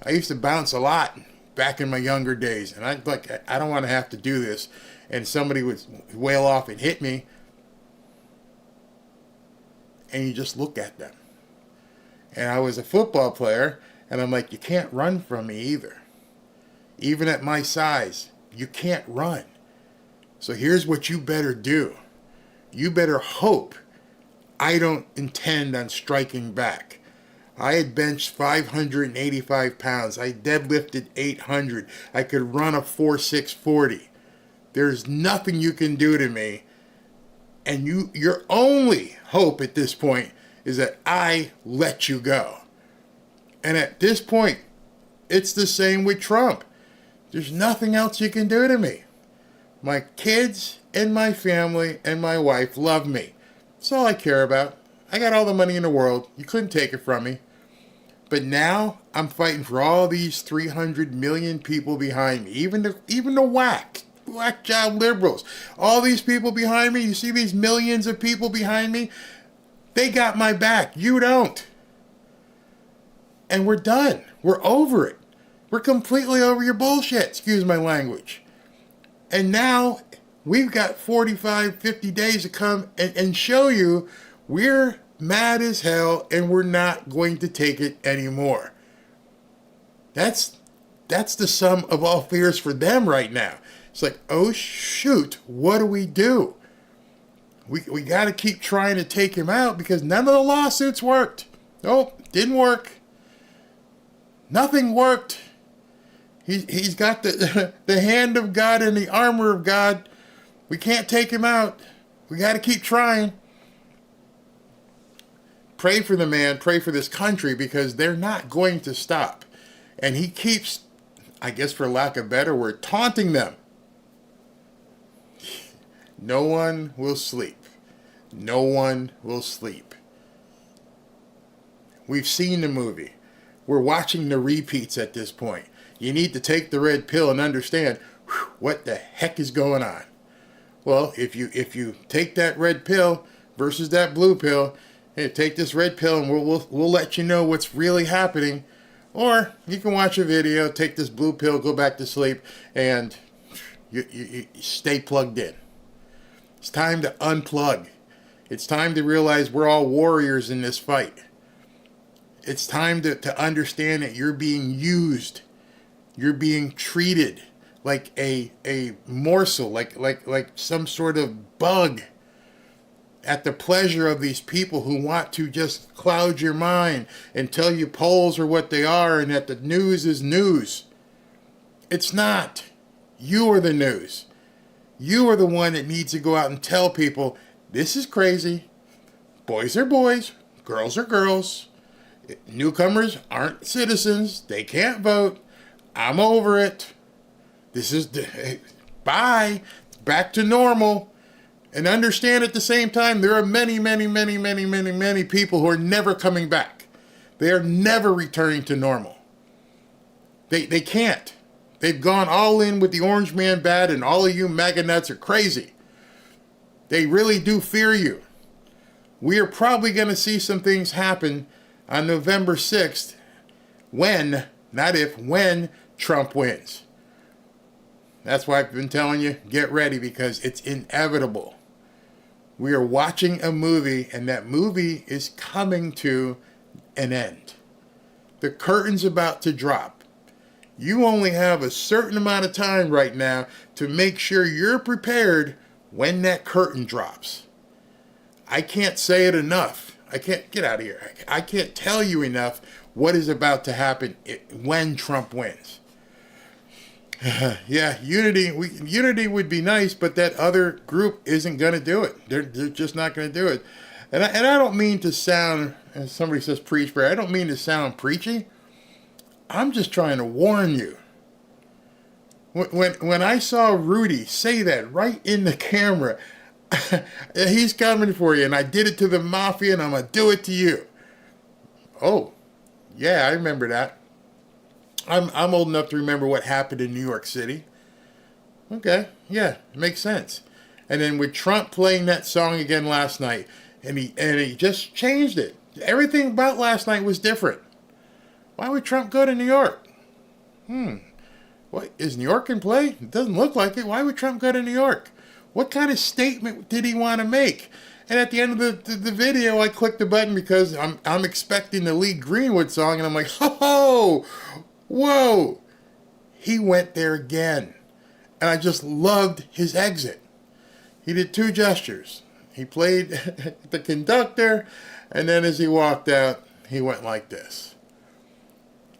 I used to bounce a lot back in my younger days, and I don't want to have to do this. And somebody would wail off and hit me, and you just look at them. And I was a football player, and I'm like, you can't run from me either. Even at my size, you can't run. So here's what you better do. You better hope I don't intend on striking back. I had benched 585 pounds. I deadlifted 800. I could run a 4.640. There's nothing you can do to me. And your only hope at this point is that I let you go. And at this point, it's the same with Trump. There's nothing else you can do to me. My kids and my family and my wife love me. That's all I care about. I got all the money in the world. You couldn't take it from me. But now I'm fighting for all these 300 million people behind me. Even the whack job liberals. All these people behind me. You see these millions of people behind me? They got my back. You don't. And we're done. We're over it. We're completely over your bullshit. Excuse my language. And now we've got 45, 50 days to come and show you we're mad as hell and we're not going to take it anymore. That's the sum of all fears for them right now. It's like, oh shoot, what do we do? We got to keep trying to take him out because none of the lawsuits worked. Nope, didn't work. Nothing worked. He's got the hand of God and the armor of God. We can't take him out. We got to keep trying. Pray for the man, pray for this country because they're not going to stop. And he keeps, I guess for lack of a better word, taunting them. No one will sleep. No one will sleep. We've seen the movie. We're watching the repeats at this point. You need to take the red pill and understand what the heck is going on. Well, if you take that red pill versus that blue pill, hey, take this red pill and we'll let you know what's really happening. Or you can watch a video, take this blue pill, go back to sleep, and you stay plugged in. It's time to unplug. It's time to realize we're all warriors in this fight. It's time to understand that you're being used. You're being treated like a morsel, like some sort of bug at the pleasure of these people who want to just cloud your mind and tell you polls are what they are and that the news is news. It's not. You are the news. You are the one that needs to go out and tell people, this is crazy. Boys are boys. Girls are girls. Newcomers aren't citizens. They can't vote. I'm over it. This is bye. Back to normal. And understand at the same time, there are many people who are never coming back. They are never returning to normal. They can't. They've gone all in with the orange man bad, and all of you MAGA nuts are crazy. They really do fear you. We are probably going to see some things happen on November 6th when, not if, when Trump wins. That's why I've been telling you, get ready, because it's inevitable. We are watching a movie, and that movie is coming to an end. The curtain's about to drop. You only have a certain amount of time right now to make sure you're prepared when that curtain drops. I can't say it enough. I can't get out of here. I can't tell you enough what is about to happen when Trump wins. Yeah, unity would be nice, but that other group isn't going to do it. They're just not going to do it. And I don't mean to sound, as somebody says, preach, but I don't mean to sound preachy. I'm just trying to warn you. When I saw Rudy say that right in the camera, he's coming for you, and I did it to the mafia, and I'm going to do it to you. Oh, yeah, I remember that. I'm old enough to remember what happened in New York City. Okay, yeah, it makes sense. And then with Trump playing that song again last night, and he just changed it. Everything about last night was different. Why would Trump go to New York? What, is New York in play? It doesn't look like it. Why would Trump go to New York? What kind of statement did he want to make? And at the end of the video, I clicked the button because I'm expecting the Lee Greenwood song, and I'm like, oh, whoa. He went there again. And I just loved his exit. He did two gestures. He played the conductor, and then as he walked out, he went like this.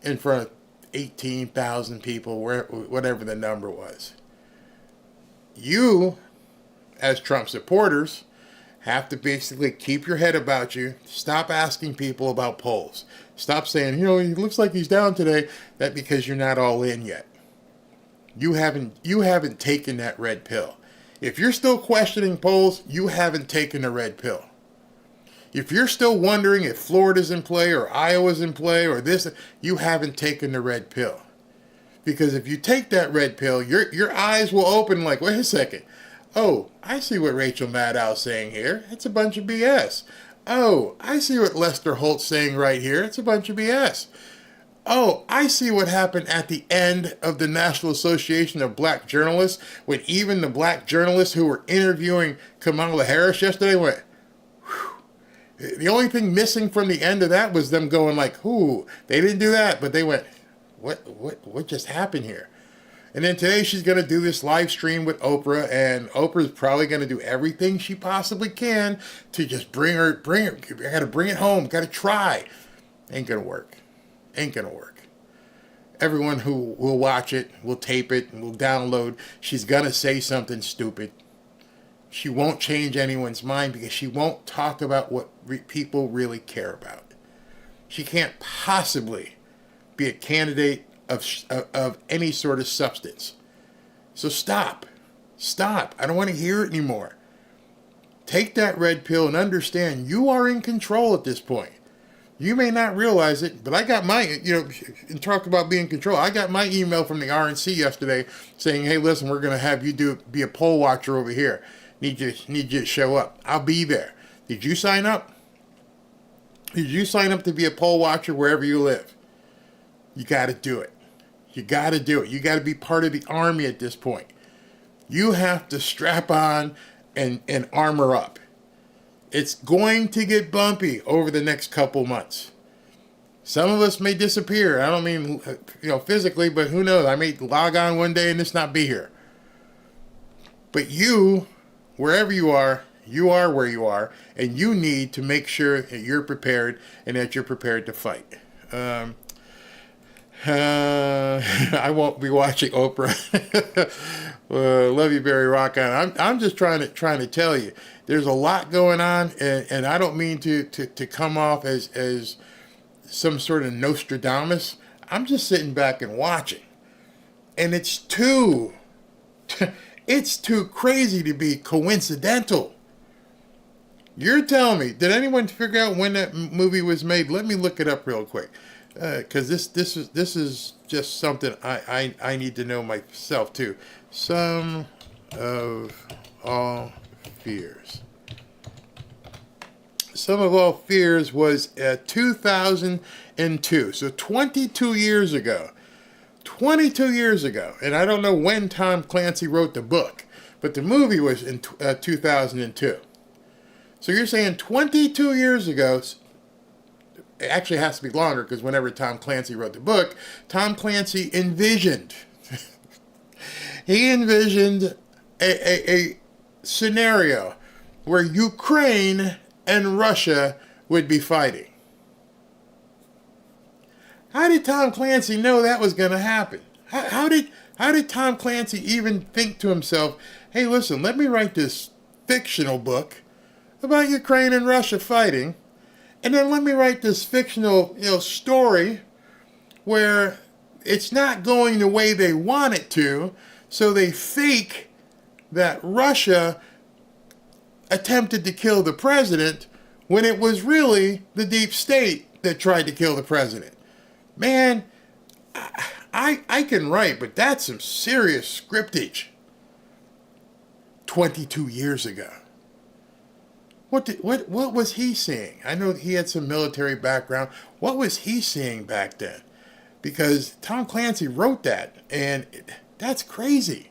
In front of 18,000 people, whatever the number was. You, as Trump supporters, have to basically keep your head about you. Stop asking people about polls. Stop saying, he looks like he's down today. That's because you're not all in yet. You haven't taken that red pill. If you're still questioning polls, you haven't taken the red pill. If you're still wondering if Florida's in play or Iowa's in play or this, you haven't taken the red pill. Because if you take that red pill, your eyes will open like, wait a second. Oh, I see what Rachel Maddow's saying here. It's a bunch of BS. Oh, I see what Lester Holt's saying right here. It's a bunch of BS. Oh, I see what happened at the end of the National Association of Black Journalists when even the black journalists who were interviewing Kamala Harris yesterday went, whew. The only thing missing from the end of that was them going like, ooh, they didn't do that, but they went, what just happened here? And then today she's going to do this live stream with Oprah, and Oprah's probably going to do everything she possibly can to just bring her, I got to bring it home, got to try. Ain't going to work. Ain't going to work. Everyone who will watch it, will tape it, and will download, she's going to say something stupid. She won't change anyone's mind because she won't talk about what people really care about. She can't possibly be a candidate of any sort of substance. So stop. Stop. I don't want to hear it anymore. Take that red pill and understand you are in control at this point. You may not realize it, but I got my, and talk about being in control. I got my email from the RNC yesterday saying, hey, listen, we're going to have you be a poll watcher over here. Need you to show up. I'll be there. Did you sign up? Did you sign up to be a poll watcher wherever you live? You got to do it. You got to do it. You got to be part of the army at this point. You have to strap on and armor up. It's going to get bumpy over the next couple months. Some of us may disappear. I don't mean, physically, but who knows? I may log on one day and just not be here. But you, wherever you are where you are, and you need to make sure that you're prepared and that you're prepared to fight. I won't be watching Oprah. Love you, Barry Rock on. I'm just trying to tell you, there's a lot going on, and I don't mean to come off as some sort of Nostradamus. I'm just sitting back and watching, and it's too crazy to be coincidental. You're telling me, did anyone figure out when that movie was made? Let me look it up real quick, because this is just something I need to know myself too. Sum of All Fears. Sum of All Fears was 2002, so 22 years ago. 22 years ago, and I don't know when Tom Clancy wrote the book, but the movie was in 2002. So you're saying 22 years ago, it actually has to be longer, because whenever Tom Clancy wrote the book, Tom Clancy envisioned, he envisioned a scenario where Ukraine and Russia would be fighting. How did Tom Clancy know that was going to happen? How did Tom Clancy even think to himself, hey, listen, let me write this fictional book about Ukraine and Russia fighting, and then let me write this fictional, story where it's not going the way they want it to, so they fake that Russia attempted to kill the president when it was really the deep state that tried to kill the president. Man, I can write, but that's some serious scriptage. 22 years ago. What was he seeing? I know he had some military background. What was he seeing back then? Because Tom Clancy wrote that, and that's crazy.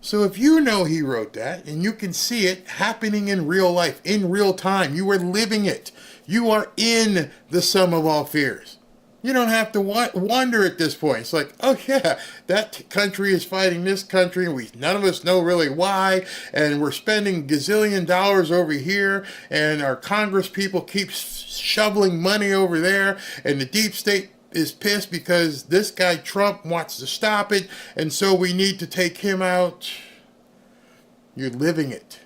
So if you know he wrote that, and you can see it happening in real life, in real time, you are living it. You are in the sum of all fears. You don't have to wonder at this point. It's like, oh yeah, that country is fighting this country, and none of us know really why, and we're spending gazillion dollars over here, and our Congress people keep shoveling money over there, and the deep state is pissed because this guy Trump wants to stop it, and so we need to take him out. You're living it.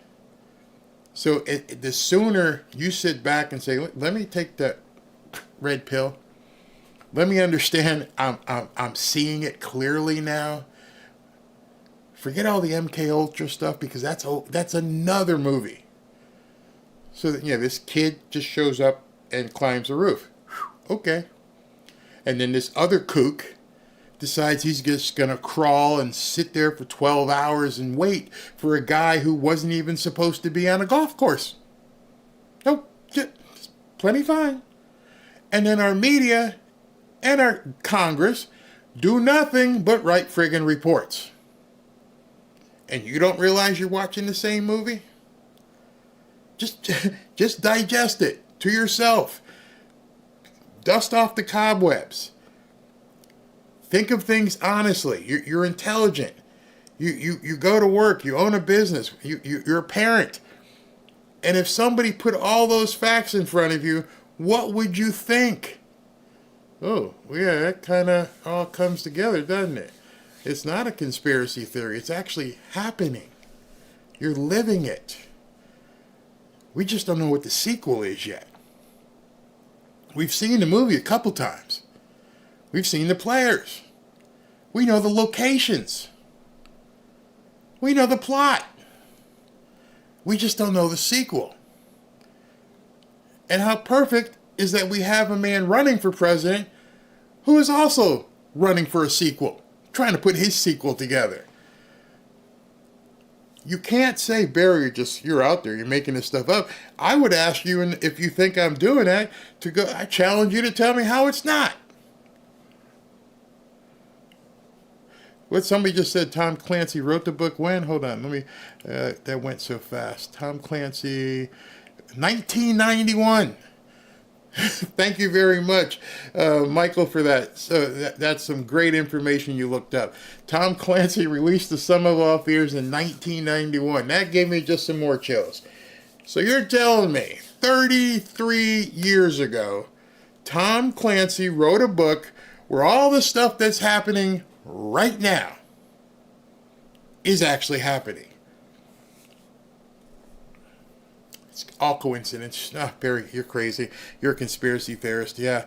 So the sooner you sit back and say, let me take that red pill. Let me understand. I'm seeing it clearly now. Forget all the MK Ultra stuff, because that's another movie. So that, this kid just shows up and climbs the roof. Okay. And then this other kook decides he's just going to crawl and sit there for 12 hours and wait for a guy who wasn't even supposed to be on a golf course. Nope. Plenty fine. And then our media and our Congress do nothing but write friggin' reports. And you don't realize you're watching the same movie? Just digest it to yourself. Dust off the cobwebs. Think of things honestly. You're intelligent. You go to work. You own a business. You're a parent. And if somebody put all those facts in front of you, what would you think? Oh, yeah, that kind of all comes together, doesn't it? It's not a conspiracy theory. It's actually happening. You're living it. We just don't know what the sequel is yet. We've seen the movie a couple times. We've seen the players. We know the locations. We know the plot. We just don't know the sequel. And how perfect is that we have a man running for president who is also running for a sequel, trying to put his sequel together. You can't say, Barry, you're out there, you're making this stuff up. I would ask you, and if you think I'm doing that, I challenge you to tell me how it's not. What somebody just said, Tom Clancy wrote the book when? Hold on, that went so fast. Tom Clancy, 1991. Thank you very much, Michael, for that. So that's some great information you looked up. Tom Clancy released The Sum of All Fears in 1991. That gave me just some more chills. So you're telling me 33 years ago, Tom Clancy wrote a book where all the stuff that's happening right now is actually happening. It's all coincidence. Barry, you're crazy. You're a conspiracy theorist. Yeah.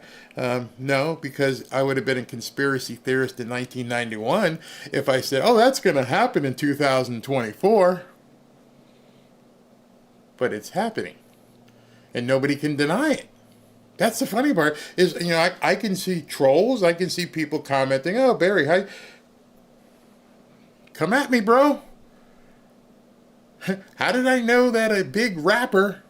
No, because I would have been a conspiracy theorist in 1991 if I said, oh, that's going to happen in 2024. But it's happening. And nobody can deny it. That's the funny part is, I can see trolls. I can see people commenting, oh, Barry, hi. Come at me, bro. How did I know that a big rapper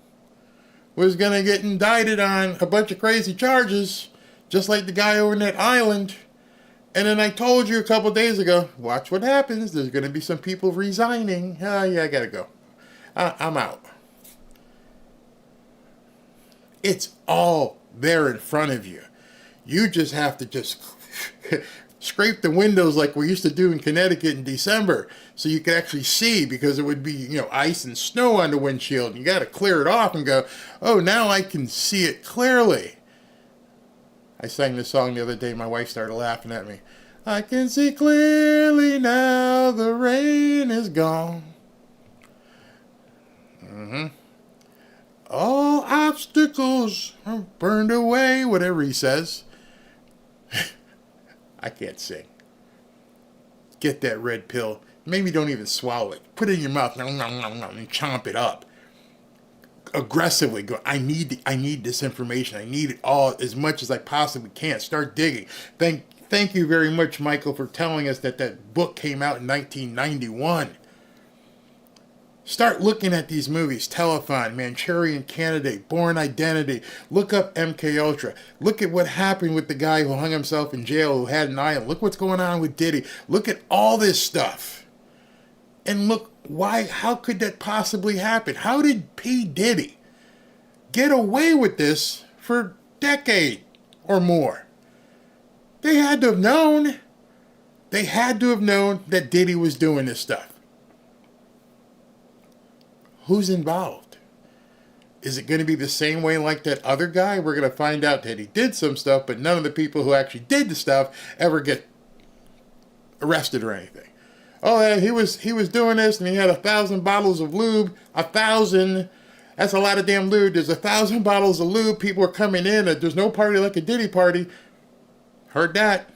was going to get indicted on a bunch of crazy charges, just like the guy over in that island? And then I told you a couple days ago, watch what happens. There's going to be some people resigning. Oh, yeah, I got to go. I'm out. It's all there in front of you. You just have to just scrape the windows like we used to do in Connecticut in December so you could actually see, because it would be, ice and snow on the windshield. And you got to clear it off and go, oh, now I can see it clearly. I sang this song the other day. My wife started laughing at me. I can see clearly now the rain is gone. All obstacles are burned away, whatever he says. I can't sing. Get that red pill. Maybe don't even swallow it. Put it in your mouth and chomp it up. Aggressively go, I need this information. I need it all as much as I possibly can. Start digging. Thank you very much, Michael, for telling us that book came out in 1991. Start looking at these movies. Telethon, Manchurian Candidate, Born Identity. Look up MK Ultra. Look at what happened with the guy who hung himself in jail who had an island. Look what's going on with Diddy. Look at all this stuff. And look, how could that possibly happen? How did P. Diddy get away with this for a decade or more? They had to have known. They had to have known that Diddy was doing this stuff. Who's involved? Is it going to be the same way like that other guy? We're going to find out that he did some stuff, but none of the people who actually did the stuff ever get arrested or anything. Oh, yeah, he was doing this, and he had 1,000 bottles of lube. 1,000. That's a lot of damn lube. There's 1,000 bottles of lube. People are coming in. There's no party like a Diddy party. Heard that.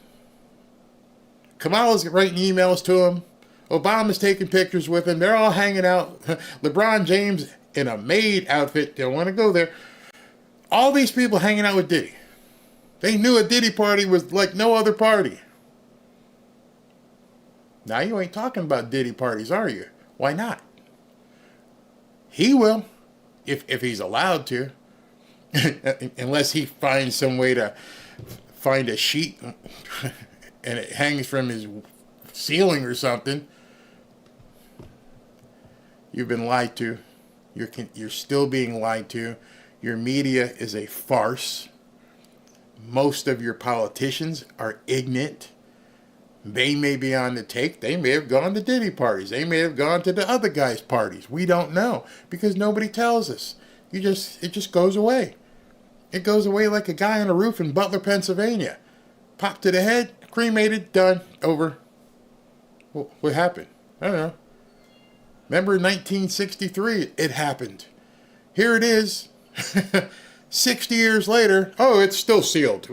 Kamala's writing emails to him. Obama's taking pictures with him. They're all hanging out. LeBron James in a maid outfit. Don't want to go there. All these people hanging out with Diddy. They knew a Diddy party was like no other party. Now you ain't talking about Diddy parties, are you? Why not? He will, if he's allowed to. Unless he finds some way to find a sheet and it hangs from his ceiling or something. You've been lied to. You're still being lied to. Your media is a farce. Most of your politicians are ignorant. They may be on the take. They may have gone to Diddy parties. They may have gone to the other guy's parties. We don't know because nobody tells us. It just goes away. It goes away like a guy on a roof in Butler, Pennsylvania. Pop to the head, cremated, done, over. What happened? I don't know. Remember in 1963, it happened. Here it is, 60 years later. Oh, it's still sealed.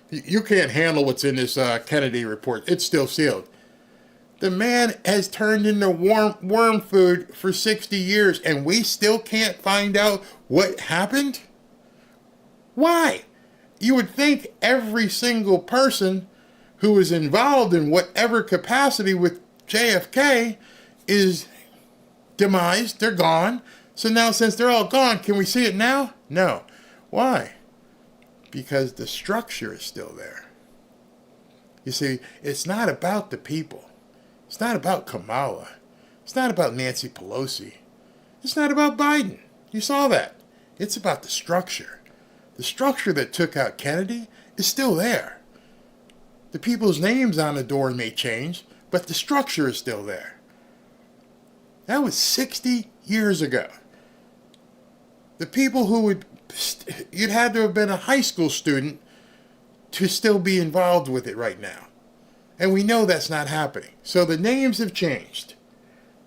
You can't handle what's in this Kennedy report. It's still sealed. The man has turned into worm food for 60 years, and we still can't find out what happened? Why? You would think every single person who was involved in whatever capacity with JFK is demised. They're gone. So now, since they're all gone, can we see it now? No. Why? Because the structure is still there. You see, it's not about the people. It's not about Kamala. It's not about Nancy Pelosi. It's not about Biden. You saw that. It's about the structure. The structure that took out Kennedy is still there. The people's names on the door may change, but the structure is still there. That was 60 years ago. The people who you'd had to have been a high school student to still be involved with it right now. And we know that's not happening. So the names have changed.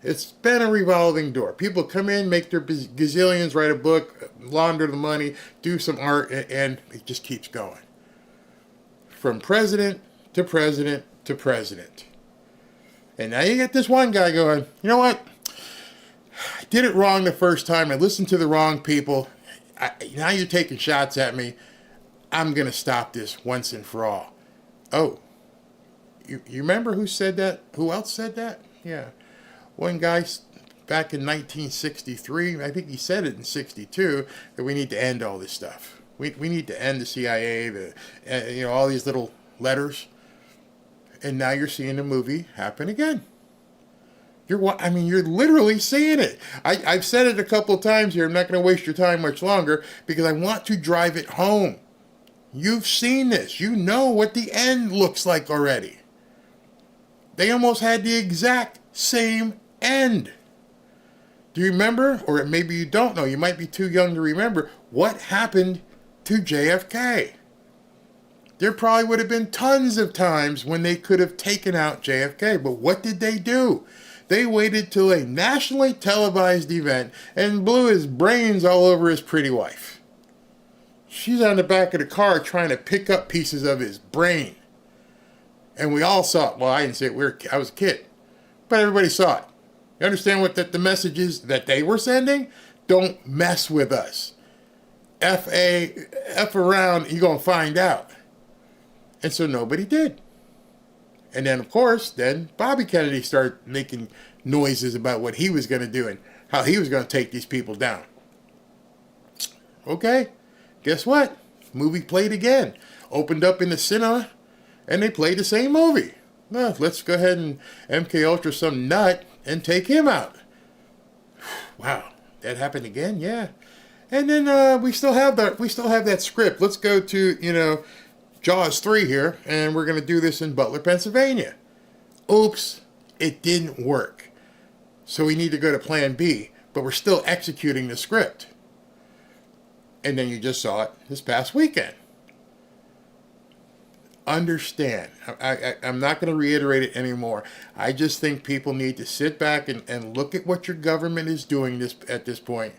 It's been a revolving door. People come in, make their gazillions, write a book, launder the money, do some art, and it just keeps going. From president to president to president. And now you get this one guy going, you know what? I did it wrong the first time. I listened to the wrong people. Now you're taking shots at me. I'm going to stop this once and for all. Oh. You remember who said that? Who else said that? Yeah. One guy back in 1963, I think he said it in 62, that we need to end all this stuff. We need to end the CIA, all these little letters. And now you're seeing the movie happen again. You're literally seeing it. I've said it a couple of times here. I'm not going to waste your time much longer because I want to drive it home. You've seen this. You know what the end looks like already. They almost had the exact same end. Do you remember, or maybe you don't know, you might be too young to remember, what happened to JFK? There probably would have been tons of times when they could have taken out JFK, but what did they do? They waited till a nationally televised event and blew his brains all over his pretty wife. She's on the back of the car trying to pick up pieces of his brain. And we all saw it. Well, I didn't see it. I was a kid. But everybody saw it. You understand what the message is that they were sending? Don't mess with us. F around, you're going to find out. And so nobody did. And then, of course, Bobby Kennedy started making noises about what he was going to do and how he was going to take these people down. Okay, guess what? Movie played again. Opened up in the cinema. And they played the same movie. Well, let's go ahead and MK Ultra some nut and take him out. Wow, that happened again, yeah. And then we still have that script. Let's go to Jaws 3 here, and we're gonna do this in Butler, Pennsylvania. Oops, it didn't work. So we need to go to Plan B, but we're still executing the script. And then you just saw it this past weekend. Understand. I'm not going to reiterate it anymore. I just think people need to sit back and look at what your government is doing at this point.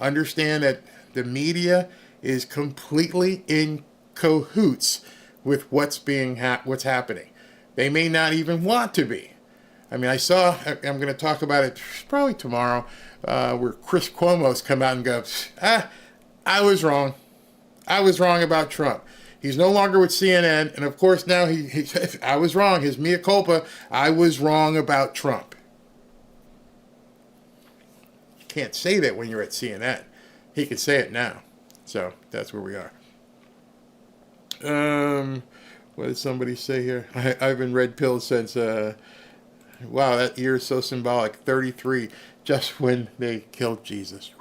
Understand that the media is completely in cahoots with what's happening. They may not even want to be. I'm going to talk about it probably tomorrow, where Chris Cuomo's come out and goes, I was wrong. I was wrong about Trump. He's no longer with CNN, and of course now I was wrong. His mea culpa, I was wrong about Trump. You can't say that when you're at CNN. He can say it now. So that's where we are. What did somebody say here? I've been red pilled since, wow, that year is so symbolic. 33, just when they killed Jesus.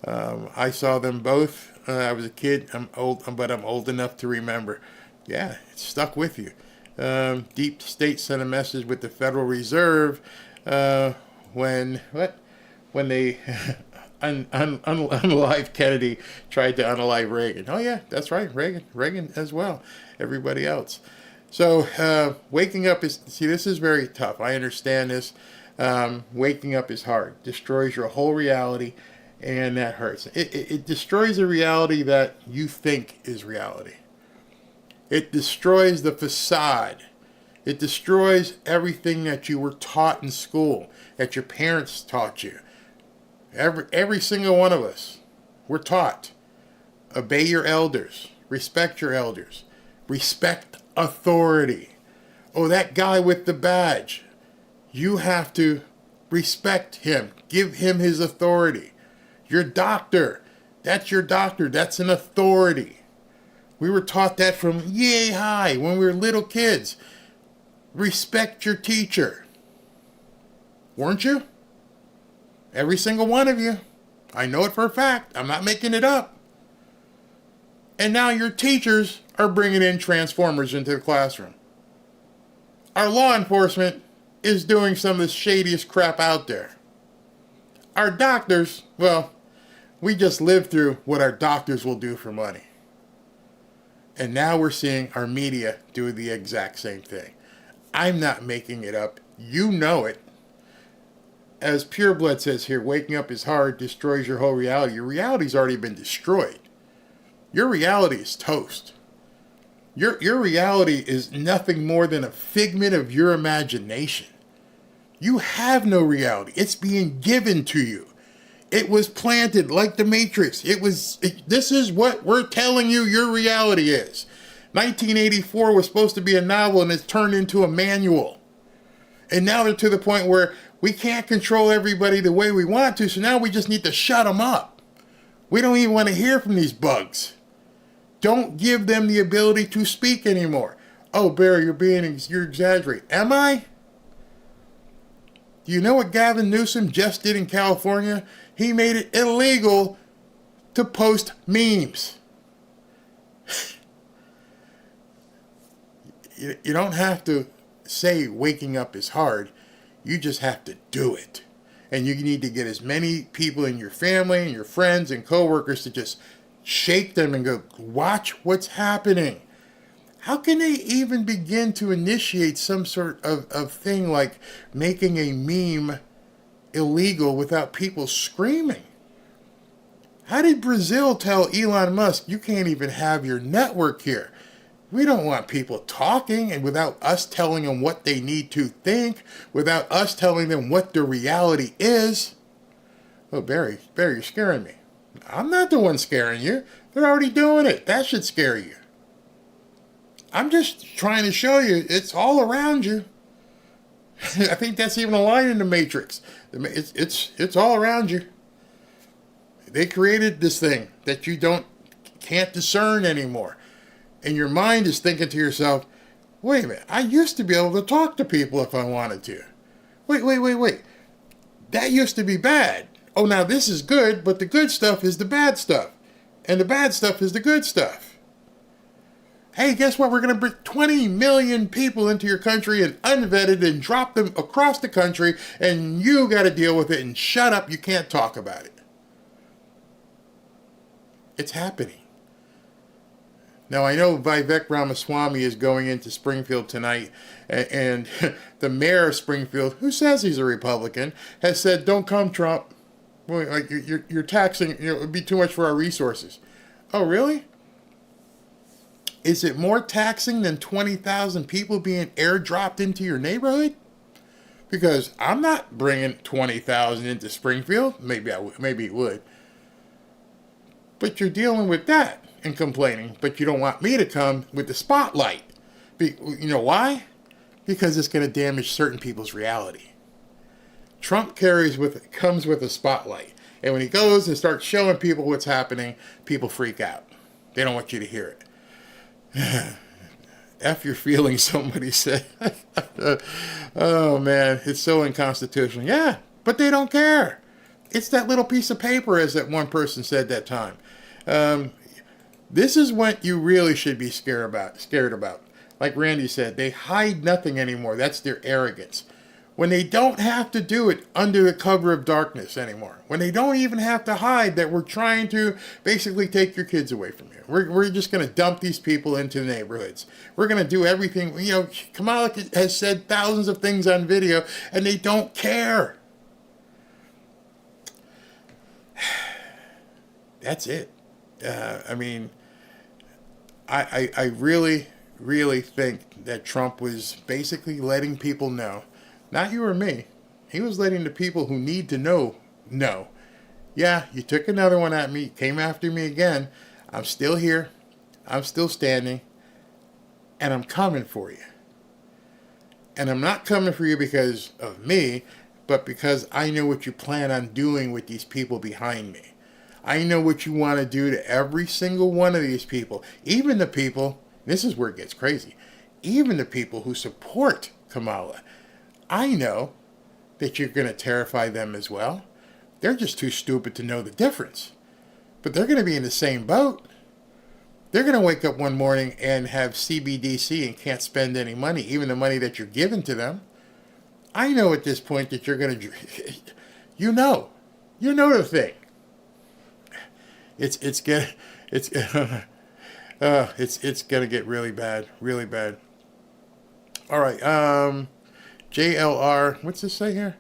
I saw them both. I was a kid. I'm old, but I'm old enough to remember. Yeah, it stuck with you. Deep State sent a message with the Federal Reserve when they unalive Kennedy, tried to unalive Reagan. Oh yeah, that's right, Reagan as well. Everybody else. So waking up this is very tough. I understand this. Waking up is hard. Destroys your whole reality. And that hurts. It destroys a reality that you think is reality. It destroys the facade. It destroys everything that you were taught in school, that your parents taught you. Every single one of us, we're taught. Obey your elders. Respect your elders. Respect authority. Oh, that guy with the badge. You have to respect him. Give him his authority. Your doctor. That's your doctor. That's an authority. We were taught that from yay high when we were little kids. Respect your teacher. Weren't you? Every single one of you. I know it for a fact. I'm not making it up. And now your teachers are bringing in transformers into the classroom. Our law enforcement is doing some of the shadiest crap out there. Our doctors, well, we just lived through what our doctors will do for money. And now we're seeing our media do the exact same thing. I'm not making it up. You know it. As Pureblood says here, waking up is hard, destroys your whole reality. Your reality's already been destroyed. Your reality is toast. Your reality is nothing more than a figment of your imagination. You have no reality. It's being given to you. It was planted like the Matrix. This is what we're telling you your reality is. 1984 was supposed to be a novel and it's turned into a manual. And now they're to the point where we can't control everybody the way we want to, so now we just need to shut them up. We don't even want to hear from these bugs. Don't give them the ability to speak anymore. Oh, Barry, you're exaggerating. Am I? Do you know what Gavin Newsom just did in California? He made it illegal to post memes. You don't have to say waking up is hard. You just have to do it. And you need to get as many people in your family and your friends and coworkers to just shake them and go, watch what's happening. How can they even begin to initiate some sort of thing like making a meme illegal without people screaming? How did Brazil tell Elon Musk, you can't even have your network here? We don't want people talking and without us telling them what they need to think, without us telling them what the reality is. Oh, Barry, you're scaring me. I'm not the one scaring you. They're already doing it. That should scare you. I'm just trying to show you it's all around you. I think that's even a line in the Matrix. It's all around you. They created this thing that you can't discern anymore. And your mind is thinking to yourself, wait a minute, I used to be able to talk to people if I wanted to. Wait. That used to be bad. Oh, now this is good, but the good stuff is the bad stuff. And the bad stuff is the good stuff. Hey, guess what? We're going to bring 20 million people into your country and unvetted and drop them across the country, and you got to deal with it and shut up. You can't talk about it. It's happening. Now, I know Vivek Ramaswamy is going into Springfield tonight, and the mayor of Springfield, who says he's a Republican, has said, don't come, Trump. Like you're taxing, it would be too much for our resources. Oh, really? Is it more taxing than 20,000 people being airdropped into your neighborhood? Because I'm not bringing 20,000 into Springfield. Maybe it would. But you're dealing with that and complaining, but you don't want me to come with the spotlight. You know why? Because it's going to damage certain people's reality. Trump comes with a spotlight. And when he goes and starts showing people what's happening, people freak out. They don't want you to hear it. F your feelings, somebody said. Oh, man, it's so unconstitutional. Yeah, but they don't care. It's that little piece of paper, as that one person said that time. This is what you really should be scared about. Like Randy said, they hide nothing anymore. That's their arrogance. When they don't have to do it under the cover of darkness anymore. When they don't even have to hide that we're trying to basically take your kids away from you. We're just going to dump these people into the neighborhoods. We're going to do everything. You know, Kamala has said thousands of things on video, and they don't care. That's it. I mean, I really, really think that Trump was basically letting people know, not you or me, he was letting the people who need to know. Yeah, you took another one at me, came after me again. I'm still here. I'm still standing. And I'm coming for you. And I'm not coming for you because of me, but because I know what you plan on doing with these people behind me. I know what you want to do to every single one of these people. Even the people, this is where it gets crazy, even the people who support Kamala. I know that you're going to terrify them as well. They're just too stupid to know the difference. But they're going to be in the same boat. They're going to wake up one morning and have CBDC and can't spend any money, even the money that you're giving to them. I know at this point that you're going to, you know the thing. It's going to get really bad, really bad. All right, JLR, what's this say here?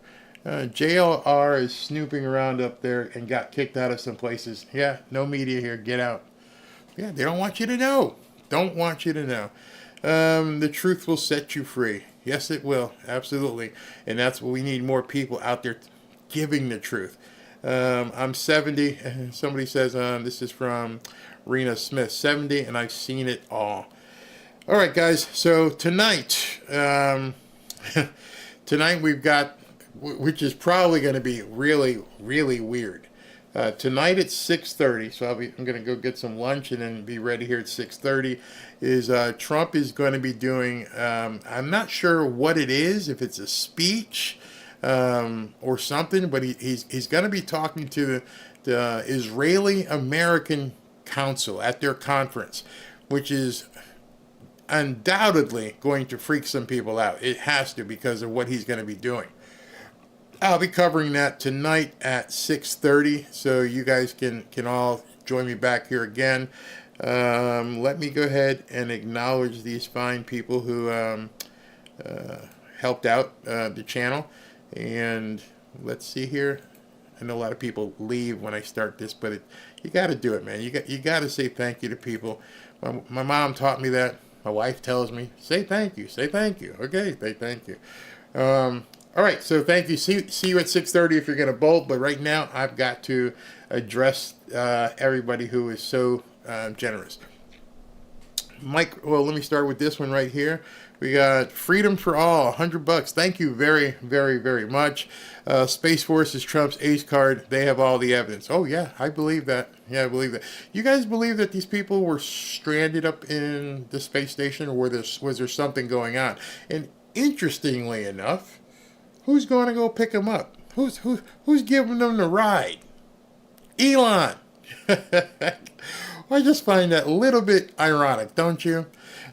JLR is snooping around up there and got kicked out of some places. Yeah, no media here, get out. Yeah, they don't want you to know. Don't want you to know. The truth will set you free. Yes, it will. Absolutely. And that's what we need, more people out there giving the truth. I'm 70. Somebody says, this is from Rena Smith, 70, and I've seen it all. All right, guys. So tonight, tonight we've got, which is probably going to be really, really weird. Tonight at 6:30, so I'm going to go get some lunch and then be ready here at 6:30, is Trump is going to be doing, I'm not sure what it is, if it's a speech or something, but he's going to be talking to the Israeli-American Council at their conference, which is undoubtedly going to freak some people out. It has to, because of what he's going to be doing. I'll be covering that tonight at 6:30, so you guys can all join me back here again. Let me go ahead and acknowledge these fine people who helped out the channel. And let's see here. I know a lot of people leave when I start this, but you got to do it, man. You got to say thank you to people. My mom taught me that. My wife tells me, say thank you, say thank you. Okay, say thank you. All right, so thank you. See you at 6:30 if you're going to bolt. But right now, I've got to address everybody who is so generous. Mike, well, let me start with this one right here. We got Freedom for All, $100. Thank you very, very, very much. Space Force is Trump's ace card. They have all the evidence. Oh, yeah, I believe that. Yeah, I believe that. You guys believe that these people were stranded up in the space station, or was there something going on? And interestingly enough, who's going to go pick them up? Who's giving them the ride? Elon. I just find that a little bit ironic, don't you?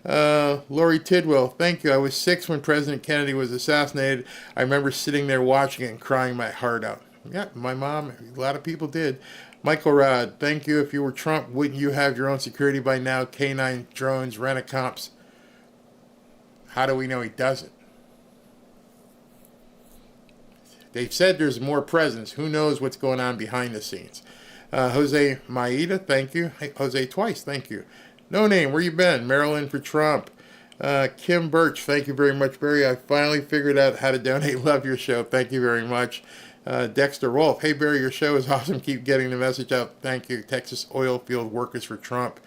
Lori Tidwell, thank you. I was 6 when President Kennedy was assassinated. I remember sitting there watching it and crying my heart out. Yeah, my mom, a lot of people did. Michael Rod, thank you. If you were Trump, wouldn't you have your own security by now? K9 drones, rent-a-comps. How do we know he doesn't? They've said there's more presence. Who knows what's going on behind the scenes? Jose Maida, thank you. Hey, Jose twice, thank you. No Name, where you been? Maryland for Trump. Kim Birch, thank you very much, Barry. I finally figured out how to donate. Love your show. Thank you very much. Dexter Rolfe, hey, Barry, your show is awesome. Keep getting the message out. Thank you. Texas oil field workers for Trump.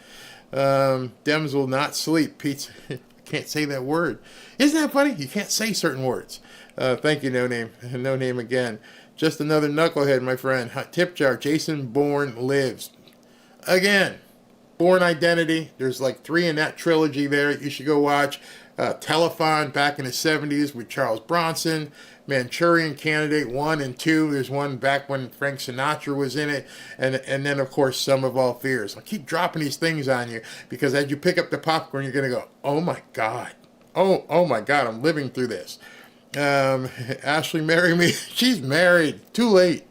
Dems will not sleep. Pizza. Can't say that word. Isn't that funny? You can't say certain words. Thank you, No Name. No Name again. Just another knucklehead, my friend. Tip jar. Jason Bourne lives. Again, Bourne Identity. There's like 3 in that trilogy there. You should go watch. Telethon back in the 70s with Charles Bronson. Manchurian Candidate 1 and 2. There's one back when Frank Sinatra was in it. And then, of course, Sum of All Fears. I'll keep dropping these things on you because as you pick up the popcorn, you're going to go, oh, my God. Oh, my God, I'm living through this. Ashley, marry me. She's married. Too late.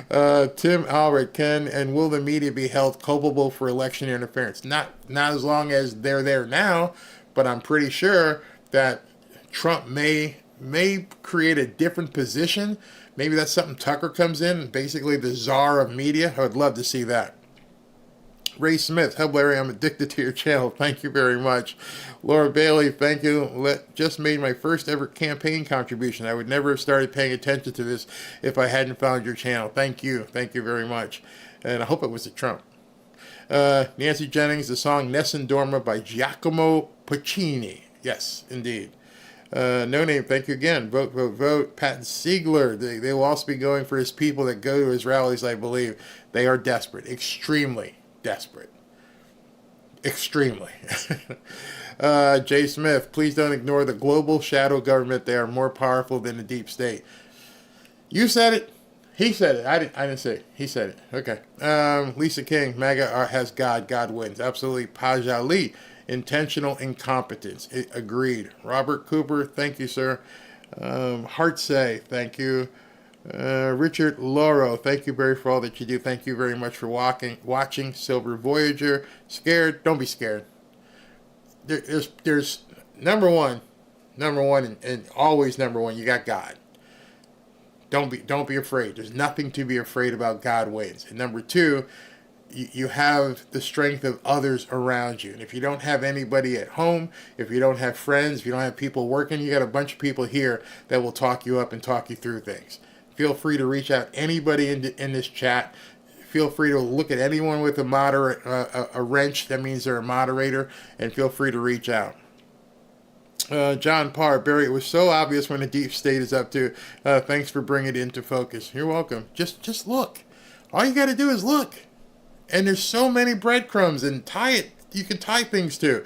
Tim Alred, can and will the media be held culpable for election interference? Not as long as they're there now, but I'm pretty sure that Trump may create a different position. Maybe that's something Tucker comes in, basically the czar of media. I would love to see that. Ray Smith, hello Larry, I'm addicted to your channel. Thank you very much. Laura Bailey, thank you. Just made my first ever campaign contribution. I would never have started paying attention to this if I hadn't found your channel. Thank you. Thank you very much. And I hope it was a Trump. Nancy Jennings, the song Nessun Dorma by Giacomo Puccini. Yes, indeed. No Name, thank you again. Vote, vote, vote. Pat Siegler, they will also be going for his people that go to his rallies, I believe. They are desperate. Extremely desperate. Extremely. Jay Smith, please don't ignore the global shadow government. They are more powerful than the deep state. You said it. He said it. I didn't say it. He said it. Okay. Lisa King, MAGA has God. God wins. Absolutely. Pajali, intentional incompetence. Agreed. Robert Cooper, thank you, sir. Heart Say, thank you. Richard Loro, thank you, Barry, for all that you do. Thank you very much for watching. Silver Voyager, scared? Don't be scared. There's number one, and always number one. You got God. Don't be afraid. There's nothing to be afraid about. God wins. And number two, you have the strength of others around you. And if you don't have anybody at home, if you don't have friends, if you don't have people working, you got a bunch of people here that will talk you up and talk you through things. Feel free to reach out anybody in this chat. Feel free to look at anyone with a wrench. That means they're a moderator. And feel free to reach out. John Parr, Barry, it was so obvious when the deep state is up to. Thanks for bringing it into focus. You're welcome. Just look. All you got to do is look. And there's so many breadcrumbs, and you can tie things to.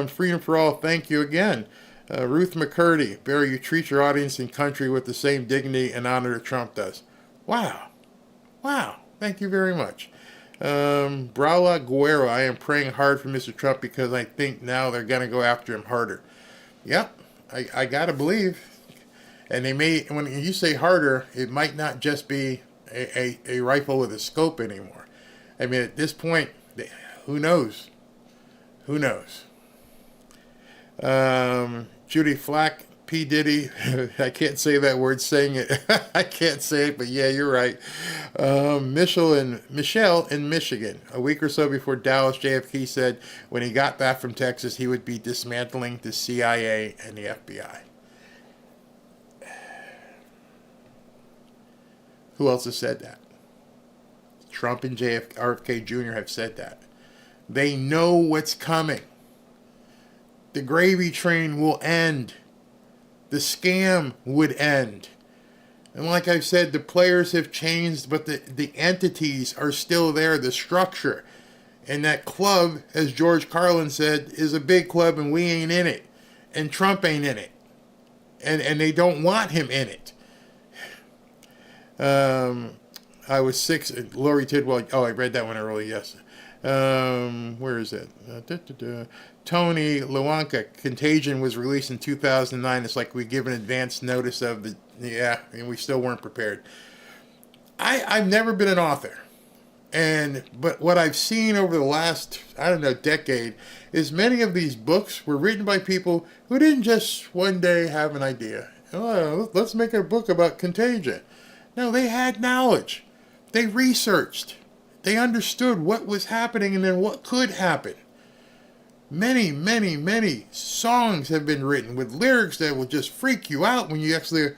Freedom for All, thank you again. Ruth McCurdy, Barry, you treat your audience and country with the same dignity and honor that Trump does. Wow. Thank you very much. Braula Guerrero, I am praying hard for Mr. Trump because I think now they're going to go after him harder. Yep, I got to believe. And they may, when you say harder, it might not just be a rifle with a scope anymore. I mean, at this point, who knows? Who knows? Judy Flack, P. Diddy, I can't say that word saying it. I can't say it, but yeah, you're right. Michelle in Michigan. A week or so before Dallas, JFK said when he got back from Texas, he would be dismantling the CIA and the FBI. Who else has said that? Trump and RFK Jr. have said that. They know what's coming. The gravy train will end. The scam would end. And like I've said, the players have changed, but the entities are still there, the structure. And that club, as George Carlin said, is a big club and we ain't in it. And Trump ain't in it. And they don't want him in it. I was 6. Lori Tidwell. Oh, I read that one early, yes. Where is it? Tony Lewanka, Contagion was released in 2009. It's like we give an advance notice of the, and we still weren't prepared. I've never been an author. But what I've seen over the last, decade, is many of these books were written by people who didn't just one day have an idea. Oh, let's make a book about Contagion. No, they had knowledge. They researched. They understood what was happening and then what could happen. Many, many, many songs have been written with lyrics that will just freak you out when you actually,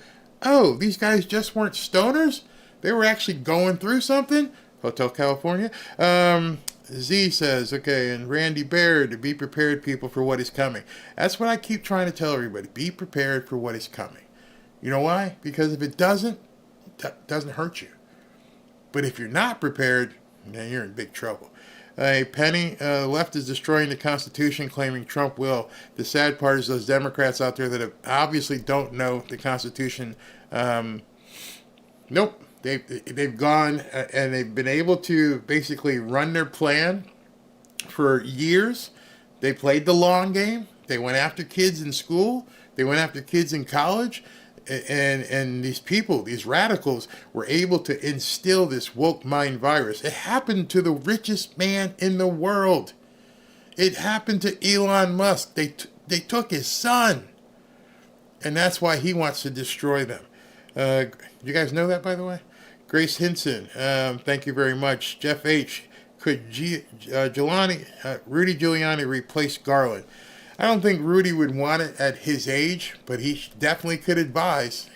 these guys just weren't stoners? They were actually going through something? Hotel California. Z says, okay, and Randy Baird, to be prepared, people, for what is coming. That's what I keep trying to tell everybody. Be prepared for what is coming. You know why? Because if it doesn't hurt you. But if you're not prepared, then you're in big trouble. Penny, the left is destroying the Constitution, claiming Trump will. The sad part is those Democrats out there that obviously don't know the Constitution. Nope. They've gone and they've been able to basically run their plan for years. They played the long game. They went after kids in school. They went after kids in college. And these people, these radicals, were able to instill this woke mind virus. It happened to the richest man in the world. It happened to Elon Musk. They took his son. And that's why he wants to destroy them. You guys know that, by the way? Grace Hinson, thank you very much. Jeff H., Could Rudy Giuliani replace Garland? I don't think Rudy would want it at his age, but he definitely could advise.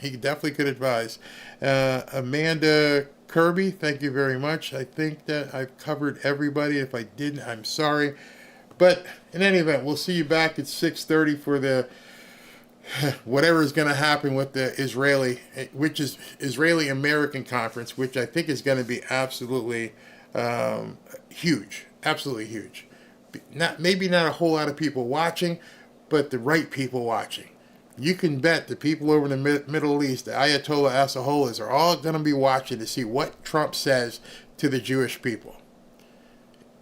Amanda Kirby, thank you very much. I think that I've covered everybody. If I didn't, I'm sorry. But in any event, we'll see you back at 6:30 for the whatever is going to happen with the Israeli-American conference, which I think is going to be absolutely huge. Absolutely huge. Maybe not a whole lot of people watching, but the right people watching. You can bet the people over in the Middle East, the Ayatollah Assaholas, are all going to be watching to see what Trump says to the Jewish people.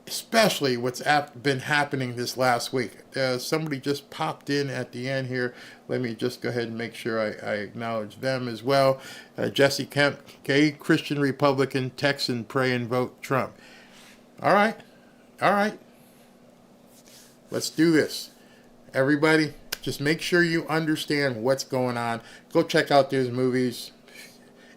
Especially what's been happening this last week. Somebody just popped in at the end here. Let me just go ahead and make sure I acknowledge them as well. Jesse Kemp, Christian Republican, text and pray and vote Trump. All right. Let's do this. Everybody, just make sure you understand what's going on. Go check out those movies.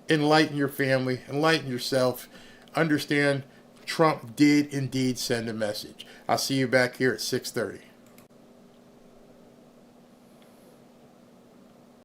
Enlighten your family. Enlighten yourself. Understand Trump did indeed send a message. I'll see you back here at 6:30.